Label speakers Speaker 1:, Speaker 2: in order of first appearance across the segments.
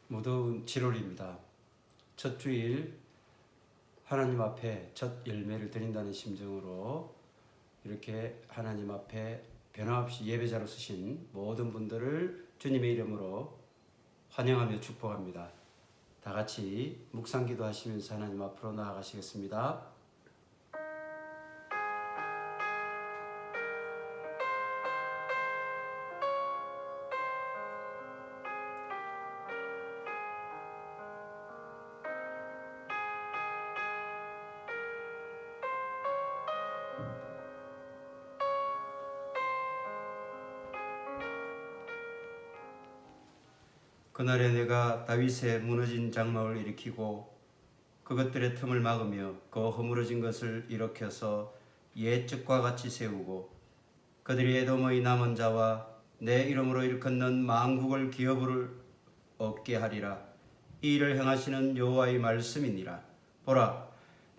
Speaker 1: 무더운 7월입니다. 첫 주일 하나님 앞에 첫 열매를 드린다는 심정으로 이렇게 하나님 앞에 변함없이 예배자로 서신 모든 분들을 주님의 이름으로 환영하며 축복합니다. 다 같이 묵상기도 하시면서 하나님 앞으로 나아가시겠습니다. 그날에 내가 다윗의 무너진 장막을 일으키고 그것들의 틈을 막으며 그 허물어진 것을 일으켜서 옛적과 같이 세우고 그들이 에돔의 남은 자와 내 이름으로 일컫는 만국을 기업을 얻게 하리라. 이 일을 행하시는 여호와의 말씀이니라. 보라,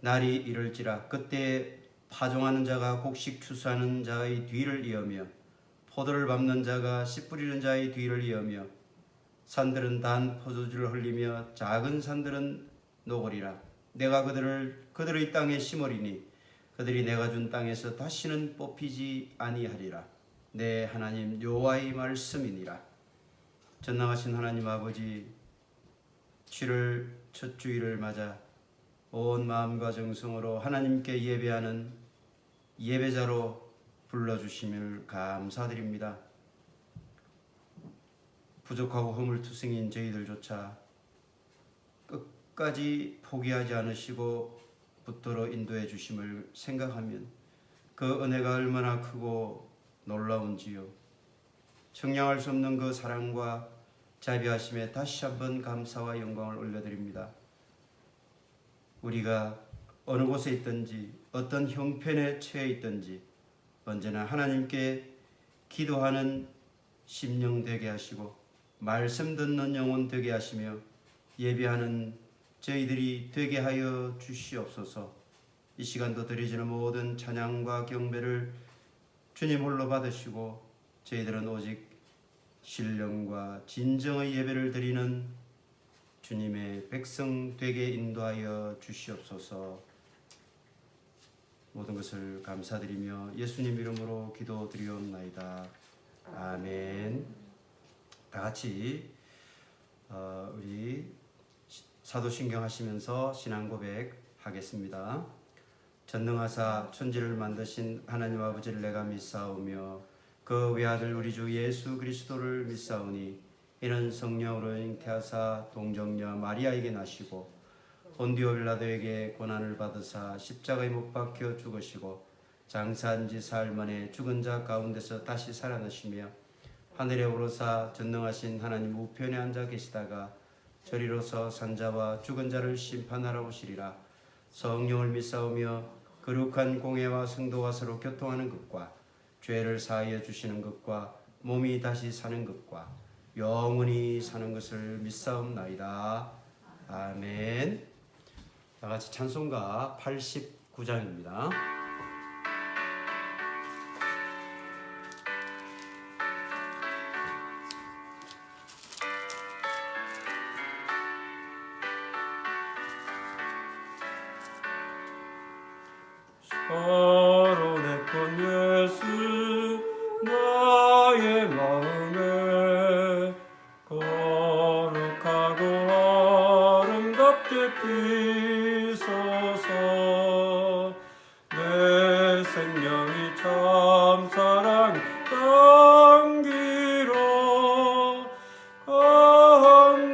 Speaker 1: 날이 이를지라 그때에 파종하는 자가 곡식 추수하는 자의 뒤를 이으며 포도를 밟는 자가 씨 뿌리는 자의 뒤를 이으며 산들은 단 포도주를 흘리며 작은 산들은 녹으리라. 내가 그들의 땅에 심으리니 그들이 내가 준 땅에서 다시는 뽑히지 아니하리라. 내 하나님 여호와의 말씀이니라. 전능하신 하나님 아버지, 7월 첫 주일을 맞아 온 마음과 정성으로 하나님께 예배하는 예배자로 불러주심을 감사드립니다. 부족하고 허물투성인 저희들조차 끝까지 포기하지 않으시고 붙들어 인도해 주심을 생각하면 그 은혜가 얼마나 크고 놀라운지요. 청량할 수 없는 그 사랑과 자비하심에 다시 한번 감사와 영광을 올려드립니다. 우리가 어느 곳에 있든지 어떤 형편에 처해 있든지 언제나 하나님께 기도하는 심령 되게 하시고 말씀 듣는 영혼 되게 하시며 예배하는 저희들이 되게 하여 주시옵소서. 이 시간도 드리지는 모든 찬양과 경배를 주님 홀로 받으시고 저희들은 오직 신령과 진정의 예배를 드리는 주님의 백성 되게 인도하여 주시옵소서. 모든 것을 감사드리며 예수님 이름으로 기도드리옵나이다. 아멘. 다 같이 우리 사도신경 하시면서 신앙 고백 하겠습니다. 전능하사 천지를 만드신 하나님 아버지를 내가 믿사오며 그 외아들 우리 주 예수 그리스도를 믿사오니 이는 성령으로 잉태하사 동정녀 마리아에게 나시고 본디오 빌라도에게 고난을 받으사 십자가에 못 박혀 죽으시고 장사한 지 사흘 만에 죽은 자 가운데서 다시 살아나시며 하늘에 오르사 전능하신 하나님 우편에 앉아 계시다가 저리로서 산자와 죽은 자를 심판하러 오시리라. 성령을 믿사오며 거룩한 공회와 성도와 서로 교통하는 것과 죄를 사하여 주시는 것과 몸이 다시 사는 것과 영원히 사는 것을 믿사옵나이다. 아멘. 다 같이 찬송가 89장입니다.
Speaker 2: 서로 내건 예수 나의 마음에 거룩하고 아름답게 비소서. 내 생명이 참 사랑 당기로 가운데마다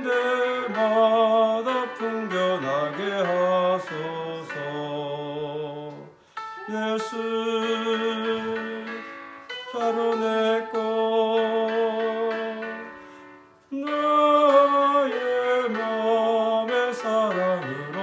Speaker 2: 풍겨나게 하소서. 예수 바로 내 것 나의 맘의 사랑으로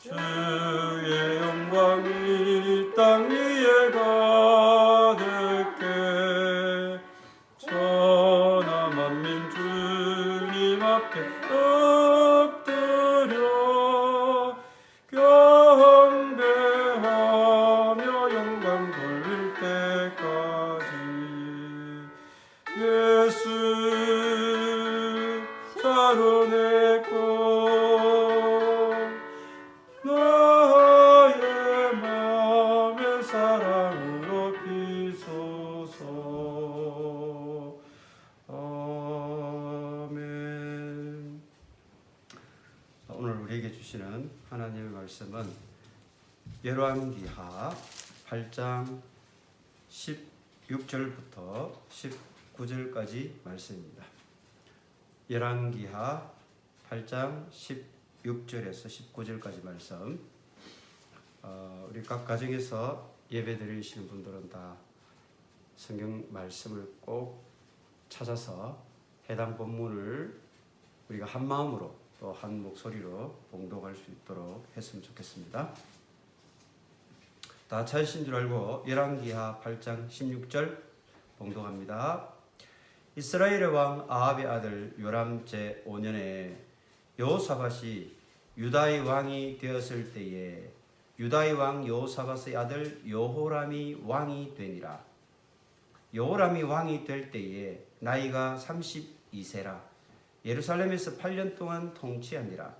Speaker 2: 주의 영광이 땅 위에 가득해 천하 만민 주님 앞에 엎드려 경배하며 영광 돌릴 때까지 예수 자로냈고 나의 맘에 사랑으로 비소서. 아멘.
Speaker 1: 오늘 우리에게 주시는 하나님의 말씀은 열왕기하 8장 16절부터 19절까지 말씀입니다. 열왕기하 8장 16절에서 19절까지 말씀. 우리 각 가정에서 예배 드리시는 분들은 다 성경 말씀을 꼭 찾아서 해당 본문을 우리가 한 마음으로 또 한 목소리로 봉독할 수 있도록 했으면 좋겠습니다. 다 찾으신 줄 알고 열왕기하 8장 16절 봉독합니다. 이스라엘의 왕 아합의 아들 요람 제5년에 여호사밧이 유다의 왕이 되었을 때에 유다의 왕 여호사밧의 아들 여호람이 왕이 되니라. 여호람이 왕이 될 때에 나이가 32세라. 예루살렘에서 8년 동안 통치하니라.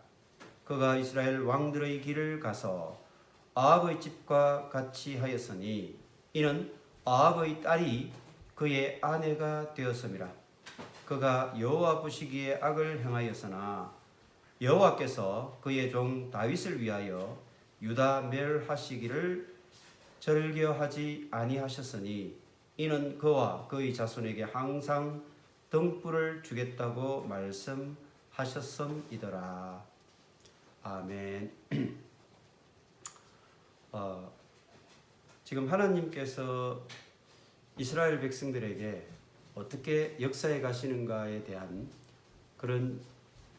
Speaker 1: 그가 이스라엘 왕들의 길을 가서 아합의 집과 같이 하였으니 이는 아합의 딸이 그의 아내가 되었음이라. 그가 여호와 보시기에 악을 행하였으나 여호와께서 그의 종 다윗을 위하여 유다 멸하시기를 절겨하지 아니하셨으니 이는 그와 그의 자손에게 항상 등불을 주겠다고 말씀하셨음이더라. 아멘. 지금 하나님께서 이스라엘 백성들에게 어떻게 역사해 가시는가에 대한 그런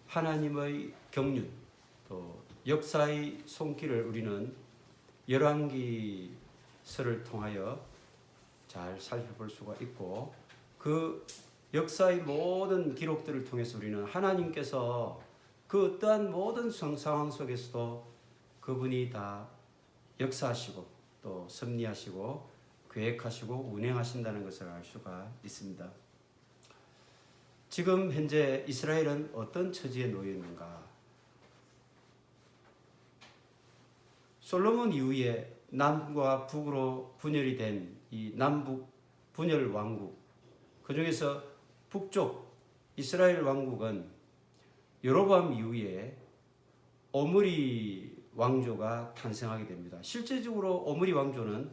Speaker 1: 하나님의 경륜, 또 역사의 손길을 우리는 열왕기서를 통하여 잘 살펴볼 수가 있고, 그 역사의 모든 기록들을 통해서 우리는 하나님께서 그 어떠한 모든 상황 속에서도 그분이 다 역사하시고 또 섭리하시고 계획하시고 운행하신다는 것을 알 수가 있습니다. 지금 현재 이스라엘은 어떤 처지에 놓여 있는가? 솔로몬 이후에 남과 북으로 분열이 된 이 남북 분열 왕국, 그 중에서 북쪽 이스라엘 왕국은 여로보암 이후에 오므리 왕조가 탄생하게 됩니다. 실제적으로 오므리 왕조는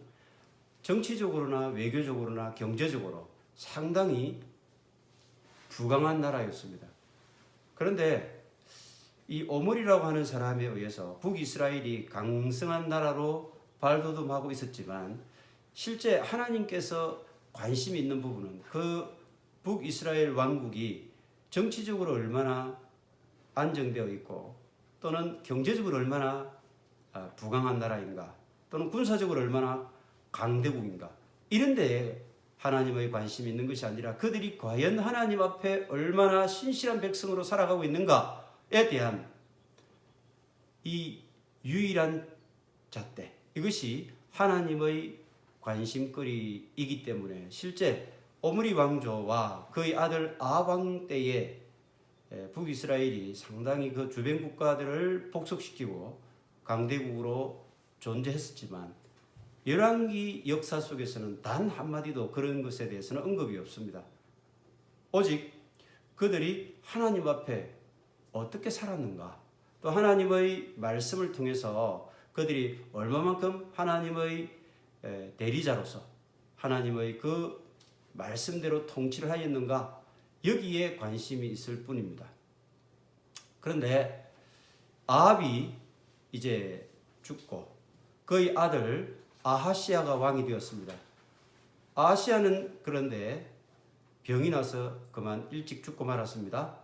Speaker 1: 정치적으로나 외교적으로나 경제적으로 상당히 부강한 나라였습니다. 그런데 이 오므리라고 하는 사람에 의해서 북이스라엘이 강성한 나라로 발돋움하고 있었지만, 실제 하나님께서 관심이 있는 부분은 그 북이스라엘 왕국이 정치적으로 얼마나 안정되어 있고 또는 경제적으로 얼마나 부강한 나라인가, 또는 군사적으로 얼마나 강대국인가, 이런 데에 하나님의 관심이 있는 것이 아니라 그들이 과연 하나님 앞에 얼마나 신실한 백성으로 살아가고 있는가에 대한 이 유일한 잣대, 이것이 하나님의 관심거리이기 때문에 실제 오므리 왕조와 그의 아들 아합 왕 때에 북이스라엘이 상당히 그 주변 국가들을 복속시키고 강대국으로 존재했었지만, 열왕기 역사 속에서는 단 한마디도 그런 것에 대해서는 언급이 없습니다. 오직 그들이 하나님 앞에 어떻게 살았는가, 또 하나님의 말씀을 통해서 그들이 얼마만큼 하나님의 대리자로서 하나님의 그 말씀대로 통치를 하였는가, 여기에 관심이 있을 뿐입니다. 그런데 아합이 이제 죽고 그의 아들 아하시아가 왕이 되었습니다. 아하시아는 그런데 병이 나서 그만 일찍 죽고 말았습니다.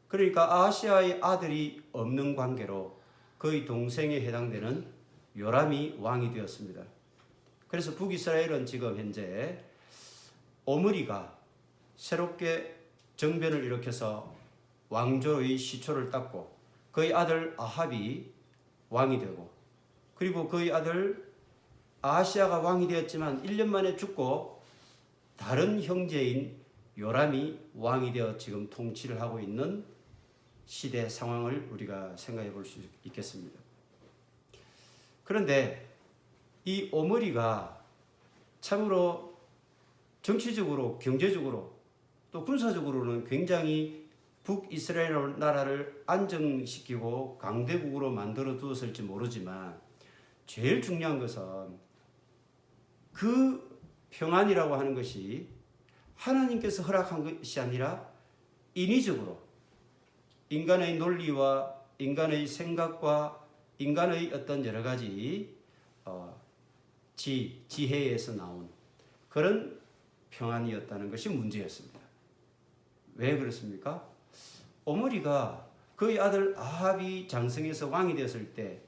Speaker 1: 그러니까 아하시아의 아들이 없는 관계로 그의 동생에 해당되는 요람이 왕이 되었습니다. 그래서 북이스라엘은 지금 현재 오므리가 새롭게 정변을 일으켜서 왕조의 시초를 닦고 그의 아들 아합이 왕이 되고 그리고 그의 아들 아하시아가 왕이 되었지만 1년 만에 죽고 다른 형제인 요람이 왕이 되어 지금 통치를 하고 있는 시대 상황을 우리가 생각해 볼 수 있겠습니다. 그런데 이 오므리가 참으로 정치적으로 경제적으로 또 군사적으로는 굉장히 북이스라엘 나라를 안정시키고 강대국으로 만들어 두었을지 모르지만 제일 중요한 것은 그 평안이라고 하는 것이 하나님께서 허락한 것이 아니라 인위적으로 인간의 논리와 인간의 생각과 인간의 어떤 여러 가지 지혜에서 나온 그런 평안이었다는 것이 문제였습니다. 왜 그렇습니까? 오므리가 그의 아들 아합이 장성해서 왕이 되었을 때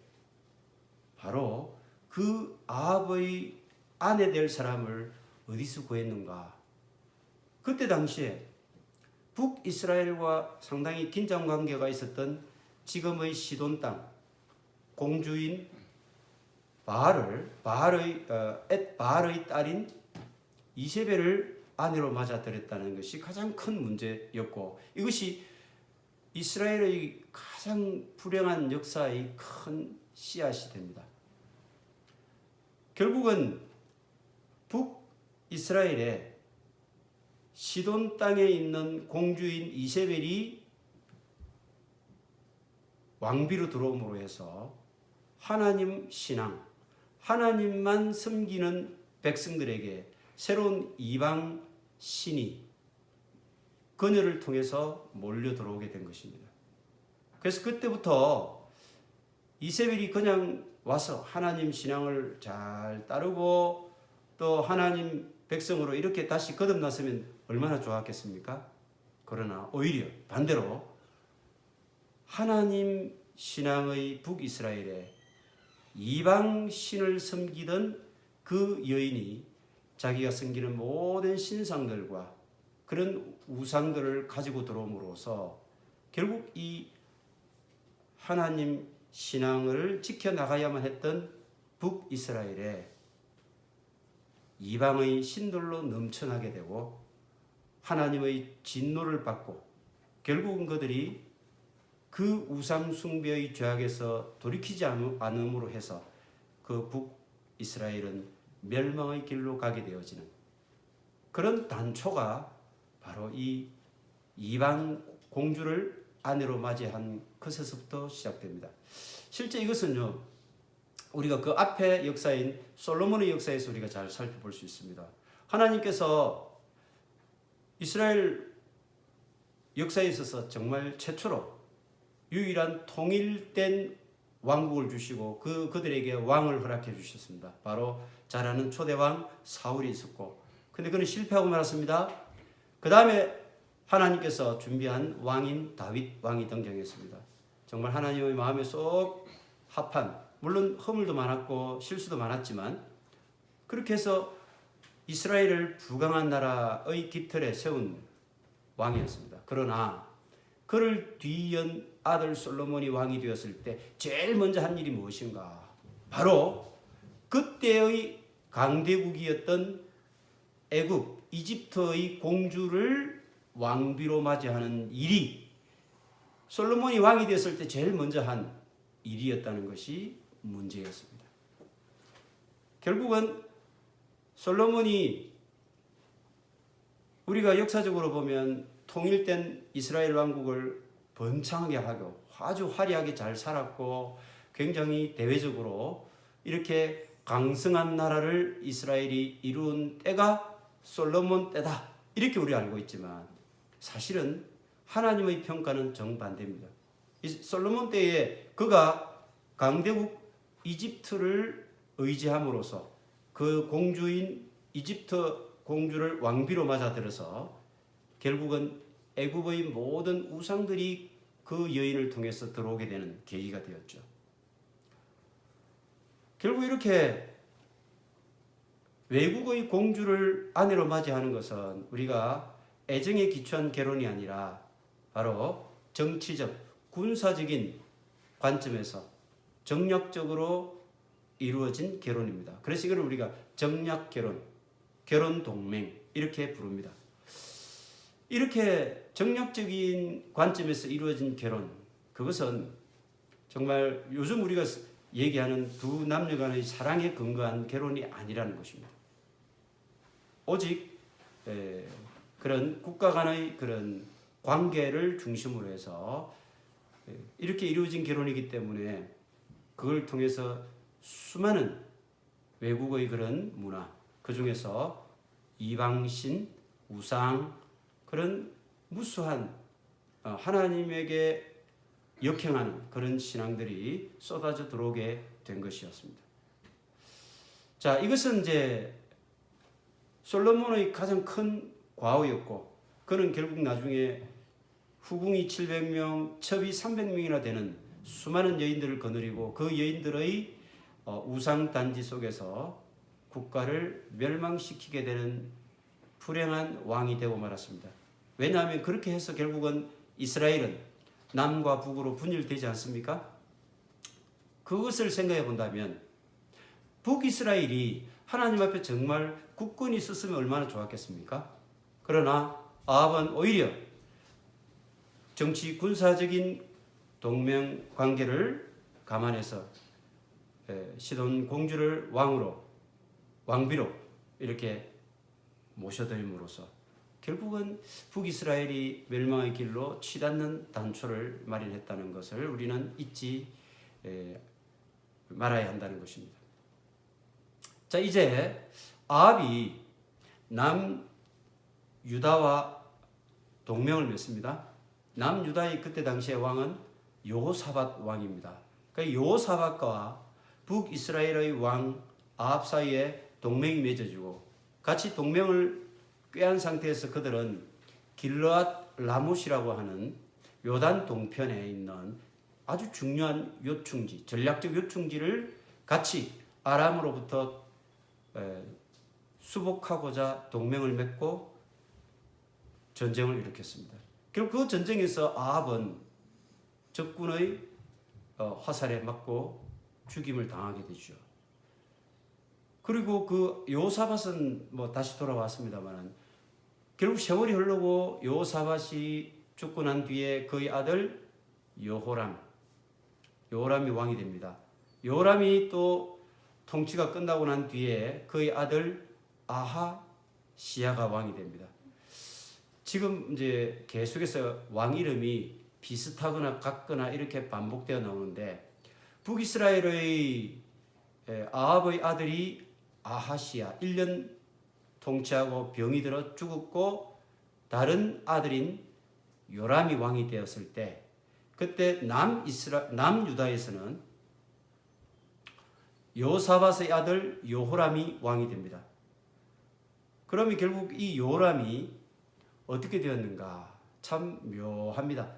Speaker 1: 바로 그 아합의 아내 될 사람을 어디서 구했는가? 그때 당시에 북이스라엘과 상당히 긴장 관계가 있었던 지금의 시돈 땅 공주인 바알의 딸인 이세벨을 아내로 맞아들였다는 것이 가장 큰 문제였고 이것이 이스라엘의 가장 불행한 역사의 큰 씨앗이 됩니다. 결국은 북이스라엘의 시돈 땅에 있는 공주인 이세벨이 왕비로 들어옴으로 해서 하나님 신앙, 하나님만 섬기는 백성들에게 새로운 이방 신이 그녀를 통해서 몰려 들어오게 된 것입니다. 그래서 그때부터 이세벨이 그냥 와서 하나님 신앙을 잘 따르고 또 하나님 백성으로 이렇게 다시 거듭났으면 얼마나 좋았겠습니까? 그러나 오히려 반대로 하나님 신앙의 북이스라엘에 이방 신을 섬기던 그 여인이 자기가 섬기는 모든 신상들과 그런 우상들을 가지고 들어옴으로써 결국 이 하나님 신앙을 지켜나가야만 했던 북이스라엘에 이방의 신들로 넘쳐나게 되고 하나님의 진노를 받고 결국은 그들이 그 우상 숭배의 죄악에서 돌이키지 않음으로 해서 그 북이스라엘은 멸망의 길로 가게 되어지는 그런 단초가 바로 이 이방 공주를 아내로 맞이한 것에서부터 시작됩니다. 실제 이것은요, 우리가 그 앞에 역사인 솔로몬의 역사에서 우리가 잘 살펴볼 수 있습니다. 하나님께서 이스라엘 역사에 있어서 정말 최초로 유일한 통일된 왕국을 주시고 그들에게 왕을 허락해 주셨습니다. 바로 잘 아는 초대왕 사울이 있었고, 근데 그는 실패하고 말았습니다. 그 다음에 하나님께서 준비한 왕인 다윗 왕이 등장했습니다. 정말 하나님의 마음에 쏙 합한, 물론 허물도 많았고 실수도 많았지만 그렇게 해서 이스라엘을 부강한 나라의 깃털에 세운 왕이었습니다. 그러나 그를 뒤이은 아들 솔로몬이 왕이 되었을 때 제일 먼저 한 일이 무엇인가? 바로 그때의 강대국이었던 애굽, 이집트의 공주를 왕비로 맞이하는 일이 솔로몬이 왕이 되었을 때 제일 먼저 한 일이었다는 것이 문제였습니다. 결국은 솔로몬이 우리가 역사적으로 보면 통일된 이스라엘 왕국을 번창하게 하고 아주 화려하게 잘 살았고 굉장히 대외적으로 이렇게 강성한 나라를 이스라엘이 이룬 때가 솔로몬 때다, 이렇게 우리 알고 있지만 사실은 하나님의 평가는 정반대입니다. 솔로몬 때에 그가 강대국 이집트를 의지함으로써 그 공주인 이집트 공주를 왕비로 맞아들여서 결국은 애굽의 모든 우상들이 그 여인을 통해서 들어오게 되는 계기가 되었죠. 결국 이렇게 외국의 공주를 아내로 맞이하는 것은 우리가 애정에 기초한 결혼이 아니라 바로 정치적, 군사적인 관점에서 정략적으로 이루어진 결혼입니다. 그래서 이걸 우리가 정략 결혼, 결혼 동맹 이렇게 부릅니다. 이렇게 정략적인 관점에서 이루어진 결혼, 그것은 정말 요즘 우리가 얘기하는 두 남녀 간의 사랑에 근거한 결혼이 아니라는 것입니다. 오직 그런 국가 간의 그런 관계를 중심으로 해서 이렇게 이루어진 결혼이기 때문에 그걸 통해서 수많은 외국의 그런 문화, 그 중에서 이방신, 우상, 그런 무수한 하나님에게 역행하는 그런 신앙들이 쏟아져 들어오게 된 것이었습니다. 자, 이것은 이제 솔로몬의 가장 큰 과오였고, 그는 결국 나중에 후궁이 700명, 첩이 300명이나 되는 수많은 여인들을 거느리고 그 여인들의 우상 단지 속에서 국가를 멸망시키게 되는 불행한 왕이 되고 말았습니다. 왜냐하면 그렇게 해서 결국은 이스라엘은 남과 북으로 분열되지 않습니까? 그것을 생각해 본다면 북이스라엘이 하나님 앞에 정말 굳건히 있었으면 얼마나 좋았겠습니까? 그러나 아합은 오히려 정치 군사적인 동맹 관계를 감안해서 시돈 공주를 왕비로 이렇게 모셔드림으로써 결국은 북이스라엘이 멸망의 길로 치닫는 단초를 마련했다는 것을 우리는 잊지 말아야 한다는 것입니다. 자, 이제 아합이 남유다와 동맹을 맺습니다. 남유다의 그때 당시의 왕은 여호사밧 왕입니다. 그러니까 여호사밧과 북이스라엘의 왕 아합 사이에 동맹이 맺어지고 같이 동맹을 꾀한 상태에서 그들은 길르앗 라못이라고 하는 요단 동편에 있는 아주 중요한 요충지, 전략적 요충지를 같이 아람으로부터 수복하고자 동맹을 맺고 전쟁을 일으켰습니다. 결국 그 전쟁에서 아합은 적군의 화살에 맞고 죽임을 당하게 되죠. 그리고 그 여호사밧은 다시 돌아왔습니다만 결국 세월이 흐르고 여호사밧이 죽고 난 뒤에 그의 아들 여호람이 왕이 됩니다. 여호람이 또 통치가 끝나고 난 뒤에 그의 아들 아하시야가 왕이 됩니다. 지금 이제 계속해서 왕 이름이 비슷하거나 같거나 이렇게 반복되어 나오는데 북이스라엘의 아합의 아들이 아하시야 1년 통치하고 병이 들어 죽었고 다른 아들인 요람이 왕이 되었을 때 그때 남유다에서는 여호사밧의 아들 여호람이 왕이 됩니다. 그러면 결국 이 여호람이 어떻게 되었는가? 참 묘합니다.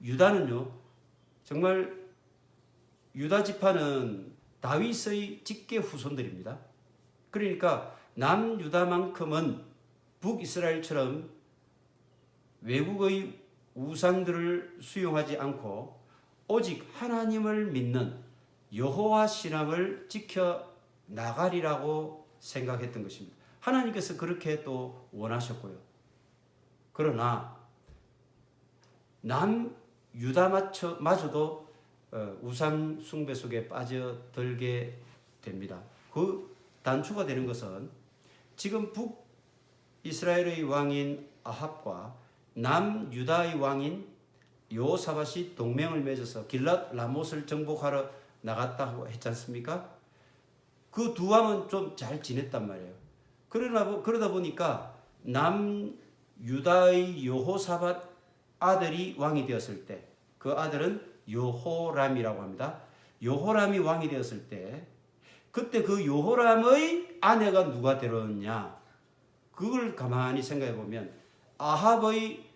Speaker 1: 남유다는요, 정말 유다 지파는 다윗의 직계 후손들입니다. 그러니까 남유다만큼은 북이스라엘처럼 외국의 우상들을 수용하지 않고 오직 하나님을 믿는 여호와 신앙을 지켜 나가리라고 생각했던 것입니다. 하나님께서 그렇게 또 원하셨고요. 그러나 남유다마저도 우상 숭배 속에 빠져들게 됩니다. 그 단초가 되는 것은 지금 북이스라엘의 왕인 아합과 남유다의 왕인 여호사밧이 동맹을 맺어서 길랏 라못을 정복하러 나갔다고 했지 않습니까? 그 두 왕은 좀 잘 지냈단 말이에요. 그러다 보니까 남유다의 여호사밧 아들이 왕이 되었을 때 그 아들은 여호람이라고 합니다. 여호람이 왕이 되었을 때 그때 그 여호람의 아내가 누가 되었냐? 그걸 가만히 생각해 보면 아합의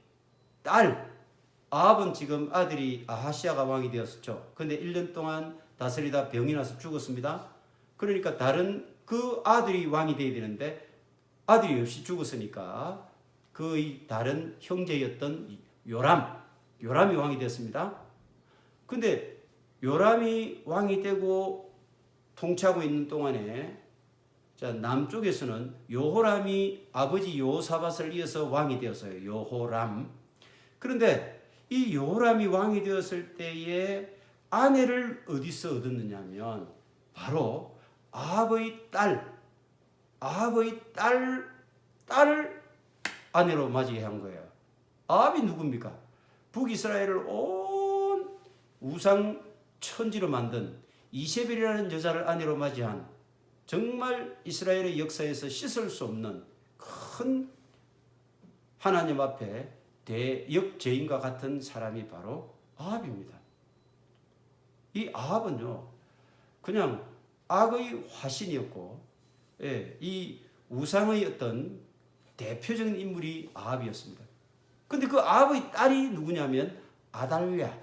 Speaker 1: 딸, 아합은 지금 아들이 아하시야가 왕이 되었었죠. 근데 1년 동안 다스리다 병이 나서 죽었습니다. 그러니까 다른 그 아들이 왕이 되어야 되는데 아들이 없이 죽었으니까 그의 다른 형제였던 요람이 왕이 됐습니다. 근데 요람이 왕이 되고 통치하고 있는 동안에 자, 남쪽에서는 요호람이 아버지 여호사밧을 이어서 왕이 되었어요. 요호람. 그런데 이 요호람이 왕이 되었을 때에 아내를 어디서 얻었느냐면 바로 아합의 딸을 아내로 맞이한 거예요. 아합이 누굽니까? 북이스라엘을 온 우상 천지로 만든 이세벨이라는 여자를 아내로 맞이한 정말 이스라엘의 역사에서 씻을 수 없는 큰 하나님 앞에 대역죄인과 같은 사람이 바로 아합입니다. 이 아합은요, 그냥 악의 화신이었고, 이 우상의 어떤 대표적인 인물이 아합이었습니다. 근데 그 아합의 딸이 누구냐면 아달랴.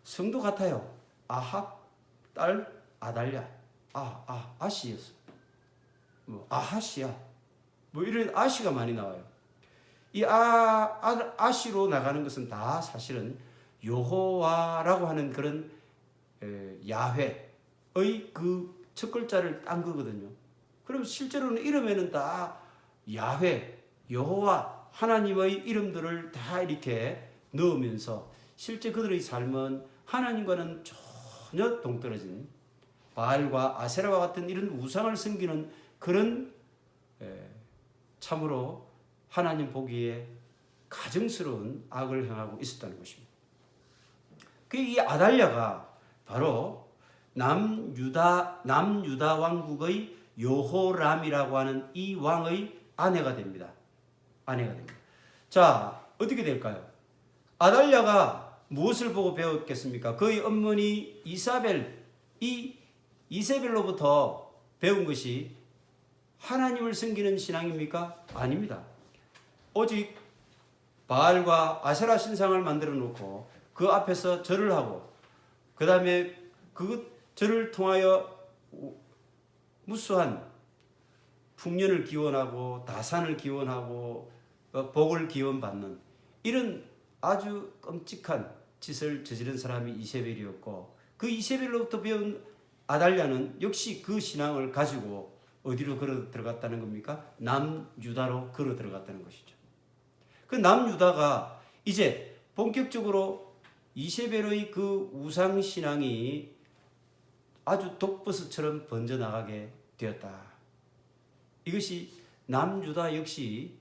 Speaker 1: 성도 같아요. 아합, 딸, 아달랴. 아시였어. 아하시야. 이런 아시가 많이 나와요. 이 아시로 나가는 것은 다 사실은 여호와라고 하는 그런 야훼의 그 첫 글자를 딴 거거든요. 그럼 실제로는 이름에는 다 야훼, 여호와, 하나님의 이름들을 다 이렇게 넣으면서 실제 그들의 삶은 하나님과는 전혀 동떨어진 바알과 아세라와 같은 이런 우상을 섬기는 그런 참으로 하나님 보기에 가증스러운 악을 행하고 있었다는 것입니다. 이 아달랴가 바로 남유다 왕국의 여호람이라고 하는 이 왕의 아내가 됩니다. 자, 어떻게 될까요? 아달랴가 무엇을 보고 배웠겠습니까? 그의 어머니 이세벨로부터 배운 것이 하나님을 섬기는 신앙입니까? 아닙니다. 오직 바알과 아세라 신상을 만들어 놓고 그 앞에서 절을 하고 그 다음에 그 절을 통하여 무수한 풍년을 기원하고 다산을 기원하고 복을 기원받는 이런 아주 끔찍한 짓을 저지른 사람이 이세벨이었고 그 이세벨로부터 배운 아달랴는 역시 그 신앙을 가지고 어디로 걸어 들어갔다는 겁니까? 남유다로 걸어 들어갔다는 것이죠. 그 남유다가 이제 본격적으로 이세벨의 그 우상신앙이 아주 독버섯처럼 번져나가게 되었다. 이것이 남유다 역시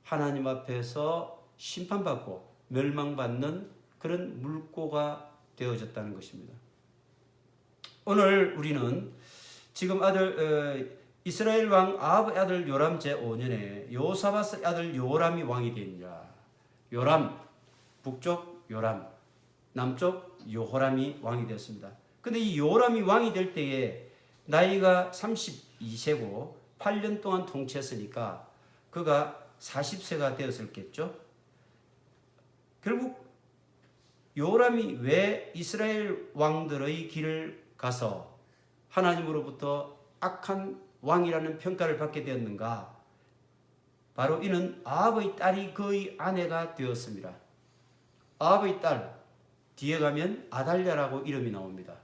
Speaker 1: 하나님 앞에서 심판받고 멸망받는 그런 물꼬가 되어졌다는 것입니다. 오늘 우리는 지금 이스라엘 왕 아합의 아들 요람 제5년에 여호사밧의 아들 요람이 왕이 됩니다. 요람, 북쪽 요람, 남쪽 여호람이 왕이 되었습니다. 근데 이 요람이 왕이 될 때에 나이가 32세고 8년 동안 통치했으니까 그가 40세가 되었을겠죠. 결국 요람이 왜 이스라엘 왕들의 길을 가서 하나님으로부터 악한 왕이라는 평가를 받게 되었는가? 바로 이는 아합의 딸이 그의 아내가 되었습니다. 아합의 딸, 뒤에 가면 아달랴라고 이름이 나옵니다.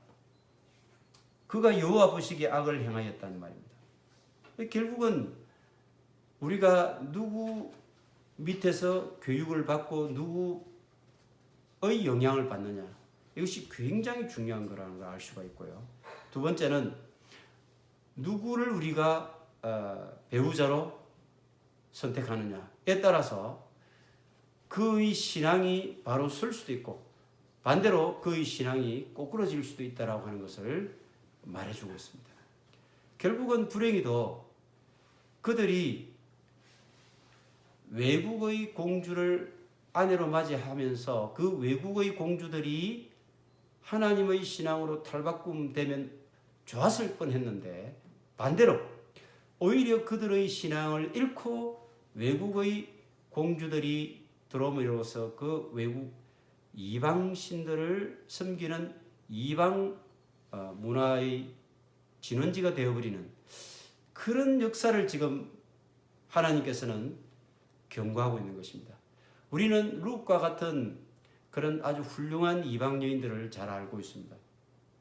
Speaker 1: 그가 여호와 보시기에 악을 행하였다는 말입니다. 결국은 우리가 누구 밑에서 교육을 받고 누구의 영향을 받느냐, 이것이 굉장히 중요한 거라는 걸 알 수가 있고요. 두 번째는 누구를 우리가 배우자로 선택하느냐에 따라서 그의 신앙이 바로 설 수도 있고 반대로 그의 신앙이 꼬꾸러질 수도 있다라고 하는 것을 말해주고 있습니다. 결국은 불행히도 그들이 외국의 공주를 아내로 맞이하면서 그 외국의 공주들이 하나님의 신앙으로 탈바꿈되면 좋았을 뻔했는데 반대로 오히려 그들의 신앙을 잃고 외국의 공주들이 들어옴으로써 그 외국 이방 신들을 섬기는 이방 문화의 진원지가 되어버리는 그런 역사를 지금 하나님께서는 경고하고 있는 것입니다. 우리는 룻과 같은 그런 아주 훌륭한 이방 여인들을 잘 알고 있습니다.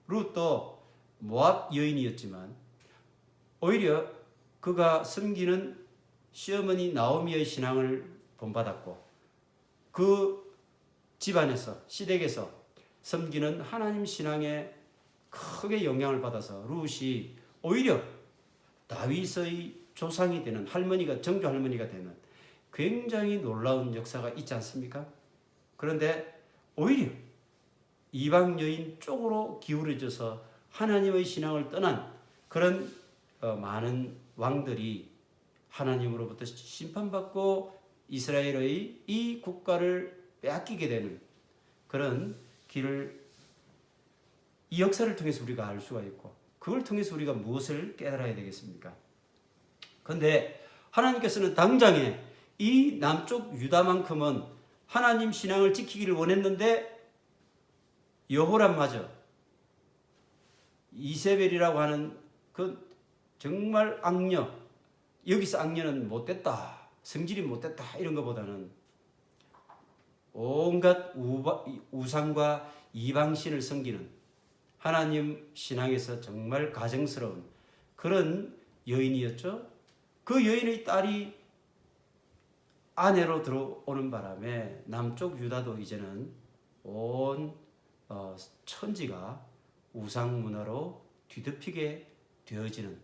Speaker 1: 룻도 모압 여인이었지만 오히려 그가 섬기는 시어머니 나오미의 신앙을 본받았고 그 집안에서 시댁에서 섬기는 하나님 신앙에 크게 영향을 받아서 룻이 오히려 다윗의 조상이 되는 할머니가 정조 할머니가 되는 굉장히 놀라운 역사가 있지 않습니까? 그런데 오히려 이방 여인 쪽으로 기울어져서 하나님의 신앙을 떠난 그런 많은 왕들이 하나님으로부터 심판받고 이스라엘의 이 국가를 빼앗기게 되는 그런 길을 이 역사를 통해서 우리가 알 수가 있고 그걸 통해서 우리가 무엇을 깨달아야 되겠습니까? 그런데 하나님께서는 당장에 이 남쪽 유다만큼은 하나님 신앙을 지키기를 원했는데 여호람마저 이세벨이라고 하는 그 정말 악녀, 여기서 악녀는 못됐다, 성질이 못됐다 이런 것보다는 온갖 우상과 이방신을 섬기는 하나님 신앙에서 정말 가정스러운 그런 여인이었죠. 그 여인의 딸이 아내로 들어오는 바람에 남쪽 유다도 이제는 온 천지가 우상 문화로 뒤덮이게 되어지는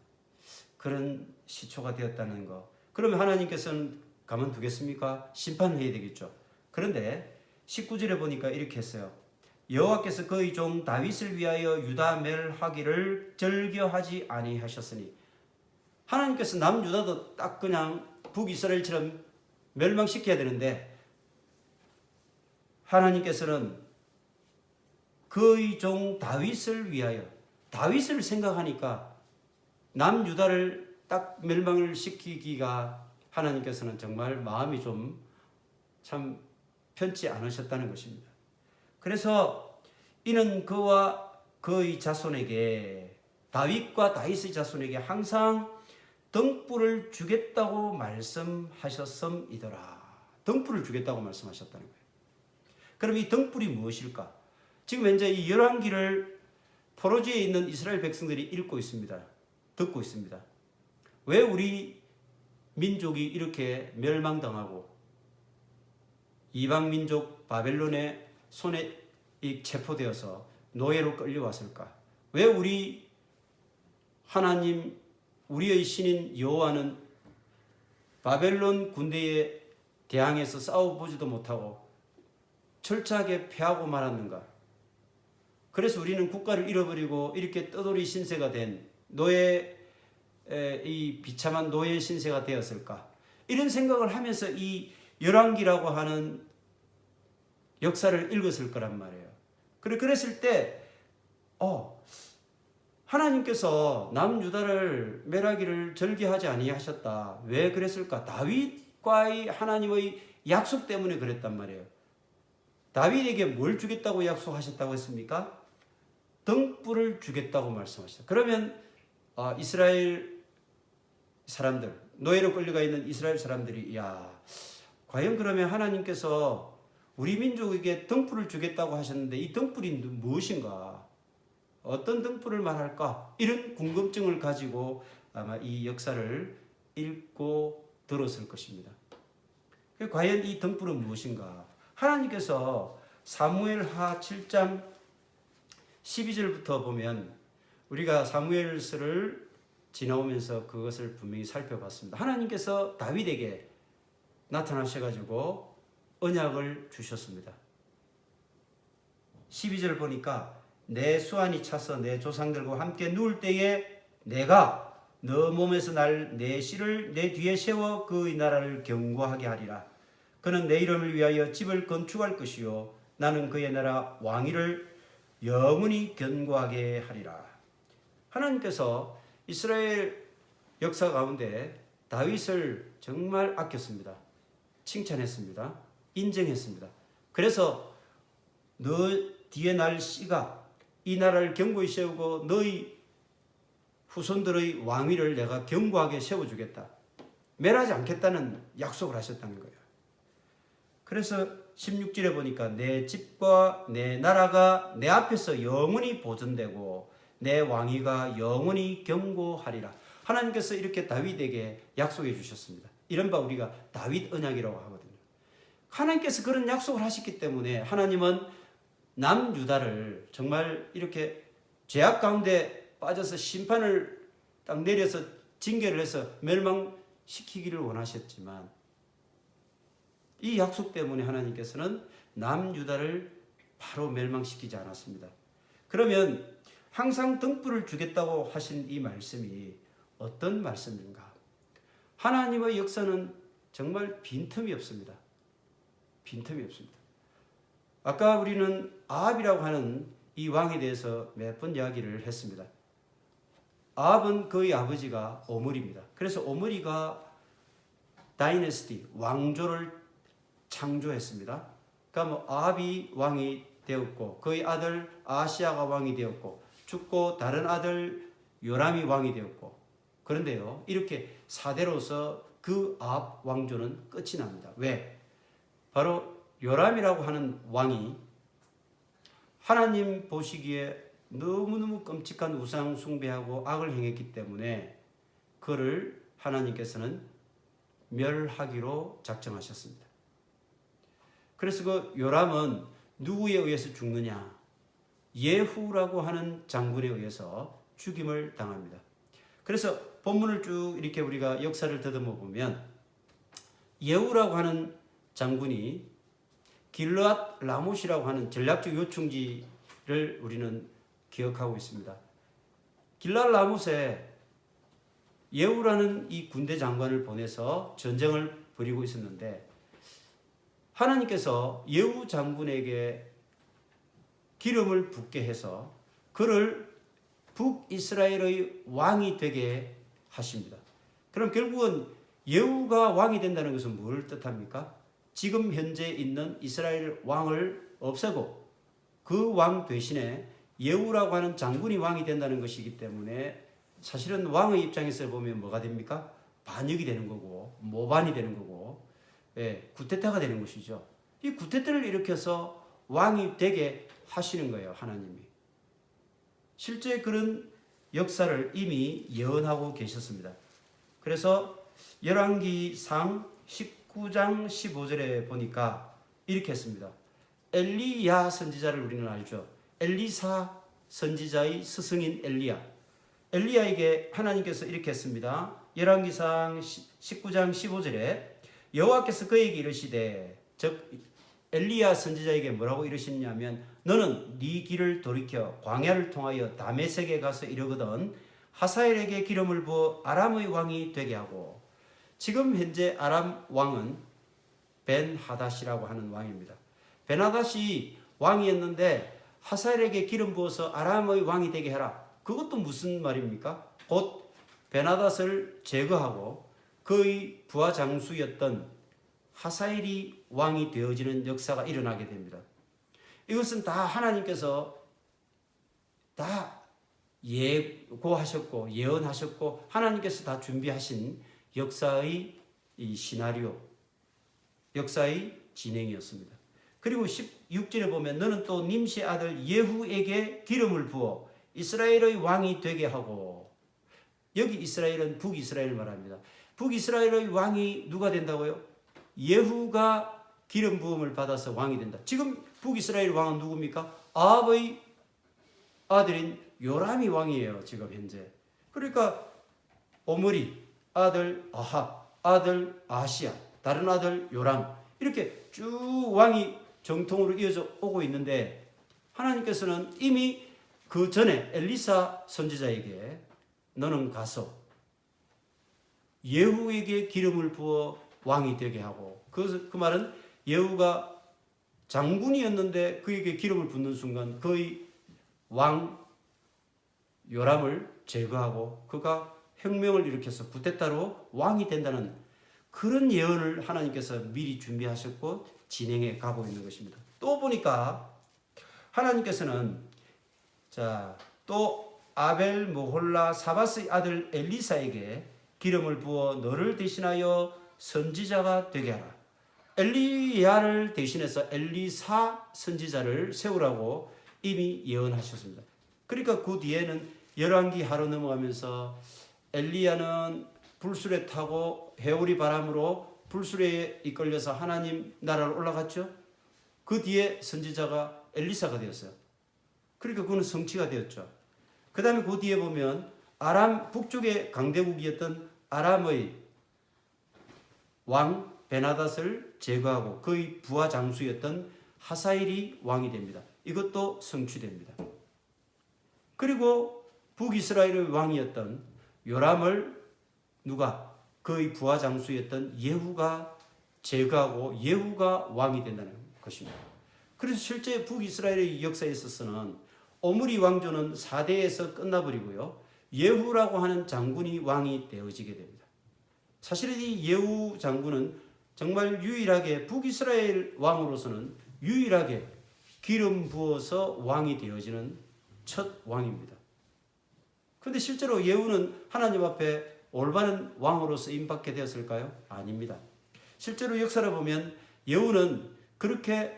Speaker 1: 그런 시초가 되었다는 거. 그러면 하나님께서는 가만두겠습니까? 심판해야 되겠죠. 그런데 19절에 보니까 이렇게 했어요. 여호와께서 그의 종 다윗을 위하여 유다 멸하기를 즐겨하지 아니하셨으니 하나님께서 남유다도 딱 그냥 북이스라엘처럼 멸망시켜야 되는데 하나님께서는 그의 종 다윗을 위하여 다윗을 생각하니까 남유다를 딱 멸망을 시키기가 하나님께서는 정말 마음이 좀 참 편치 않으셨다는 것입니다. 그래서 이는 그와 그의 자손에게 다윗과 다윗의 자손에게 항상 등불을 주겠다고 말씀하셨음이더라. 등불을 주겠다고 말씀하셨다는 거예요. 그럼 이 등불이 무엇일까? 지금 현재 이 열왕기를 포로지에 있는 이스라엘 백성들이 읽고 있습니다. 듣고 있습니다. 왜 우리 민족이 이렇게 멸망당하고 이방 민족 바벨론의 손에 체포되어서 노예로 끌려왔을까? 왜 우리 하나님 우리의 신인 여호와는 바벨론 군대에 대항해서 싸워보지도 못하고 철저하게 패하고 말았는가? 그래서 우리는 국가를 잃어버리고 이렇게 떠돌이 신세가 된 노예 이 비참한 노예 신세가 되었을까? 이런 생각을 하면서 이 열왕기라고 하는 역사를 읽었을 거란 말이에요. 그랬을 때 하나님께서 남유다를 멸하기를 절개하지 아니하셨다. 왜 그랬을까? 다윗과의 하나님의 약속 때문에 그랬단 말이에요. 다윗에게 뭘 주겠다고 약속하셨다고 했습니까? 등불을 주겠다고 말씀하셨다. 그러면 이스라엘 사람들, 노예로 끌려가 있는 이스라엘 사람들이 과연 그러면 하나님께서 우리 민족에게 등불을 주겠다고 하셨는데 이 등불이 무엇인가? 어떤 등불을 말할까? 이런 궁금증을 가지고 아마 이 역사를 읽고 들었을 것입니다. 과연 이 등불은 무엇인가? 하나님께서 사무엘하 7장 12절부터 보면 우리가 사무엘서를 지나오면서 그것을 분명히 살펴봤습니다. 하나님께서 다윗에게 나타나셔가지고 언약을 주셨습니다. 12절 보니까 내 수완이 차서 내 조상들과 함께 누울 때에 내가 너 몸에서 날 내 씨를 내 뒤에 세워 그의 나라를 견고하게 하리라. 그는 내 이름을 위하여 집을 건축할 것이요 나는 그의 나라 왕위를 영원히 견고하게 하리라. 하나님께서 이스라엘 역사 가운데 다윗을 정말 아꼈습니다. 칭찬했습니다. 인정했습니다. 그래서 너 뒤에 날 씨가 이 나라를 견고히 세우고 너희 후손들의 왕위를 내가 견고하게 세워주겠다. 멸하지 않겠다는 약속을 하셨다는 거예요. 그래서 16절에 보니까 내 집과 내 나라가 내 앞에서 영원히 보존되고 내 왕위가 영원히 견고하리라. 하나님께서 이렇게 다윗에게 약속해 주셨습니다. 이른바 우리가 다윗 언약이라고 하거든요. 하나님께서 그런 약속을 하셨기 때문에 하나님은 남유다를 정말 이렇게 죄악 가운데 빠져서 심판을 딱 내려서 징계를 해서 멸망시키기를 원하셨지만 이 약속 때문에 하나님께서는 남유다를 바로 멸망시키지 않았습니다. 그러면 항상 등불을 주겠다고 하신 이 말씀이 어떤 말씀인가? 하나님의 역사는 정말 빈틈이 없습니다. 빈틈이 없습니다. 아까 우리는 아합이라고 하는 이 왕에 대해서 몇 번 이야기를 했습니다. 아합은 그의 아버지가 오므리입니다. 그래서 오므리가 다이너스티, 왕조를 창조했습니다. 그러니까 뭐 아합이 왕이 되었고 그의 아들 아하시야가 왕이 되었고 죽고 다른 아들 요람이 왕이 되었고 그런데요. 이렇게 4대로서 그 아합 왕조는 끝이 납니다. 왜? 바로 요람이라고 하는 왕이 하나님 보시기에 너무너무 끔찍한 우상 숭배하고 악을 행했기 때문에 그를 하나님께서는 멸하기로 작정하셨습니다. 그래서 그 요람은 누구에 의해서 죽느냐? 예후라고 하는 장군에 의해서 죽임을 당합니다. 그래서 본문을 쭉 이렇게 우리가 역사를 더듬어 보면 예후라고 하는 장군이 길르앗 라못이라고 하는 전략적 요충지를 우리는 기억하고 있습니다. 길르앗 라못에 예후라는 이 군대 장관을 보내서 전쟁을 벌이고 있었는데 하나님께서 예후 장군에게 기름을 붓게 해서 그를 북이스라엘의 왕이 되게 하십니다. 그럼 결국은 예후가 왕이 된다는 것은 뭘 뜻합니까? 지금 현재 있는 이스라엘 왕을 없애고 그 왕 대신에 예후라고 하는 장군이 왕이 된다는 것이기 때문에 사실은 왕의 입장에서 보면 뭐가 됩니까? 반역이 되는 거고 모반이 되는 거고 구테타가 되는 것이죠. 이 구테타를 일으켜서 왕이 되게 하시는 거예요. 하나님이. 실제 그런 역사를 이미 예언하고 계셨습니다. 그래서 열왕기상 19장 15절에 보니까 이렇게 했습니다. 엘리야 선지자를 우리는 알죠. 엘리사 선지자의 스승인 엘리야에게 하나님께서 이렇게 했습니다. 열왕기상 19장 15절에 여호와께서 그에게 이르시되 즉 엘리야 선지자에게 뭐라고 이르셨냐면 너는 네 길을 돌이켜 광야를 통하여 다메섹에 가서 이르거든 하사엘에게 기름을 부어 아람의 왕이 되게 하고 지금 현재 아람 왕은 벤하닷이라고 하는 왕입니다. 벤하닷이 왕이었는데 하사엘에게 기름 부어서 아람의 왕이 되게 해라. 그것도 무슨 말입니까? 곧 벤하닷을 제거하고 그의 부하 장수였던 하사엘이 왕이 되어지는 역사가 일어나게 됩니다. 이것은 다 하나님께서 다 예고하셨고 예언하셨고 하나님께서 다 준비하신 역사의 이 시나리오, 역사의 진행이었습니다. 그리고 16절에 보면 너는 또 님시 아들 예후에게 기름을 부어 이스라엘의 왕이 되게 하고 여기 이스라엘은 북이스라엘 말합니다. 북이스라엘의 왕이 누가 된다고요? 예후가 기름 부음을 받아서 왕이 된다. 지금 북이스라엘 왕은 누굽니까? 아합의 아들인 요람이 왕이에요. 지금 현재. 그러니까 오므리 아들 아합, 아들 아하시야, 다른 아들 요람 이렇게 쭉 왕이 정통으로 이어져 오고 있는데 하나님께서는 이미 그 전에 엘리사 선지자에게 너는 가서 예후에게 기름을 부어 왕이 되게 하고 그 말은 예후가 장군이었는데 그에게 기름을 붓는 순간 그의 왕 요람을 제거하고 그가 혁명을 일으켜서 구테타로 왕이 된다는 그런 예언을 하나님께서 미리 준비하셨고 진행해 가고 있는 것입니다. 또 보니까 하나님께서는 자, 또 아벨 모홀라 사바스의 아들 엘리사에게 기름을 부어 너를 대신하여 선지자가 되게 하라. 엘리야를 대신해서 엘리사 선지자를 세우라고 이미 예언하셨습니다. 그러니까 그 뒤에는 열왕기 하로 넘어가면서 엘리야는 불수레 타고 해오리 바람으로 불수레에 이끌려서 하나님 나라로 올라갔죠. 그 뒤에 선지자가 엘리사가 되었어요. 그러니까 그는 성취가 되었죠. 그 다음에 그 뒤에 보면 아람 북쪽의 강대국이었던 아람의 왕 베나닷을 제거하고 그의 부하 장수였던 하사일이 왕이 됩니다. 이것도 성취됩니다. 그리고 북이스라엘의 왕이었던 요람을 누가 그의 부하 장수였던 예후가 제거하고 예후가 왕이 된다는 것입니다. 그래서 실제 북이스라엘의 역사에 있어서는 오므리 왕조는 4대에서 끝나버리고요. 예후라고 하는 장군이 왕이 되어지게 됩니다. 사실은 이 예후 장군은 정말 유일하게 북이스라엘 왕으로서는 유일하게 기름 부어서 왕이 되어지는 첫 왕입니다. 그런데 실제로 예후는 하나님 앞에 올바른 왕으로 쓰임받게 되었을까요? 아닙니다. 실제로 역사를 보면 예후는 그렇게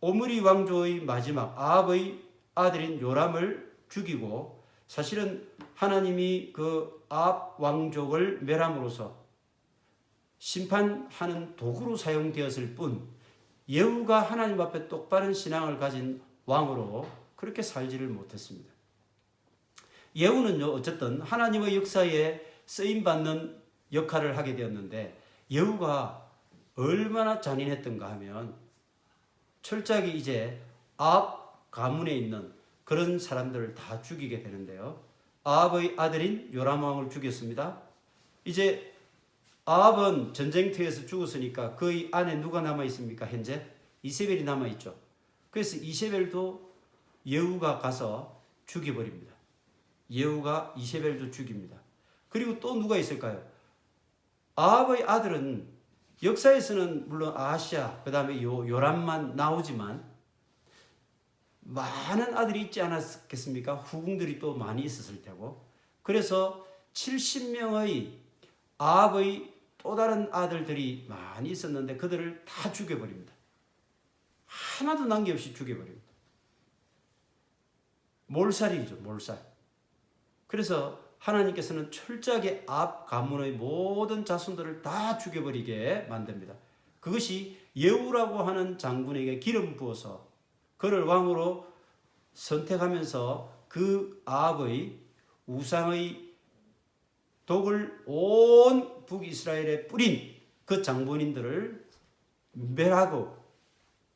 Speaker 1: 오므리 왕조의 마지막 아합의 아들인 요람을 죽이고 사실은 하나님이 그 아합 왕족을 멸함으로써 심판하는 도구로 사용되었을 뿐 예후가 하나님 앞에 똑바른 신앙을 가진 왕으로 그렇게 살지를 못했습니다. 예후는요 어쨌든 하나님의 역사에 쓰임받는 역할을 하게 되었는데 예후가 얼마나 잔인했던가 하면 철저하게 이제 아합 가문에 있는 그런 사람들을 다 죽이게 되는데요. 아합의 아들인 요람 왕을 죽였습니다. 이제 아합은 전쟁터에서 죽었으니까 그의 안에 누가 남아 있습니까? 현재 이세벨이 남아 있죠. 그래서 이세벨도 예후가 가서 죽여버립니다. 예후가 이세벨도 죽입니다. 그리고 또 누가 있을까요? 아합의 아들은 역사에서는 물론 아하시아 그다음에 요람만 나오지만 많은 아들이 있지 않았겠습니까? 후궁들이 또 많이 있었을 테고 그래서 70명의 아합의 또 다른 아들들이 많이 있었는데 그들을 다 죽여버립니다. 하나도 남김없이 죽여버립니다. 몰살이죠, 몰살. 그래서 하나님께서는 철저하게 아합 가문의 모든 자손들을 다 죽여버리게 만듭니다. 그것이 예후라고 하는 장군에게 기름 부어서 그를 왕으로 선택하면서 그 아합의 우상의 독을 온 북이스라엘에 뿌린 그 장본인들을 멸하고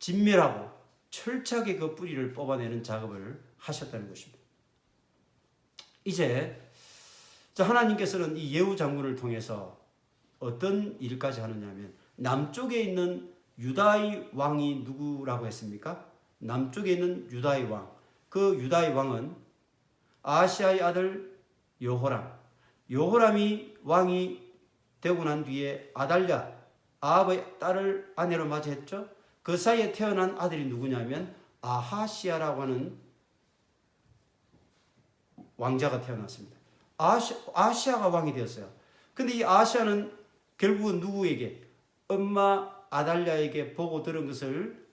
Speaker 1: 진멸하고 철저하게 그 뿌리를 뽑아내는 작업을 하셨다는 것입니다. 이제 하나님께서는 이 예후 장군을 통해서 어떤 일까지 하느냐면 남쪽에 있는 유다의 왕이 누구라고 했습니까? 남쪽에 있는 유다의 왕. 그 유다의 왕은 아하시아의 아들 여호람. 여호람이 왕이 되고 난 뒤에 아달랴 아합의 딸을 아내로 맞이했죠. 그 사이에 태어난 아들이 누구냐면 아하시아라고 하는 왕자가 태어났습니다. 아하시아가 왕이 되었어요. 근데 이 아하시아는 결국은 누구에게? 엄마 아달랴에게 보고 들은 것을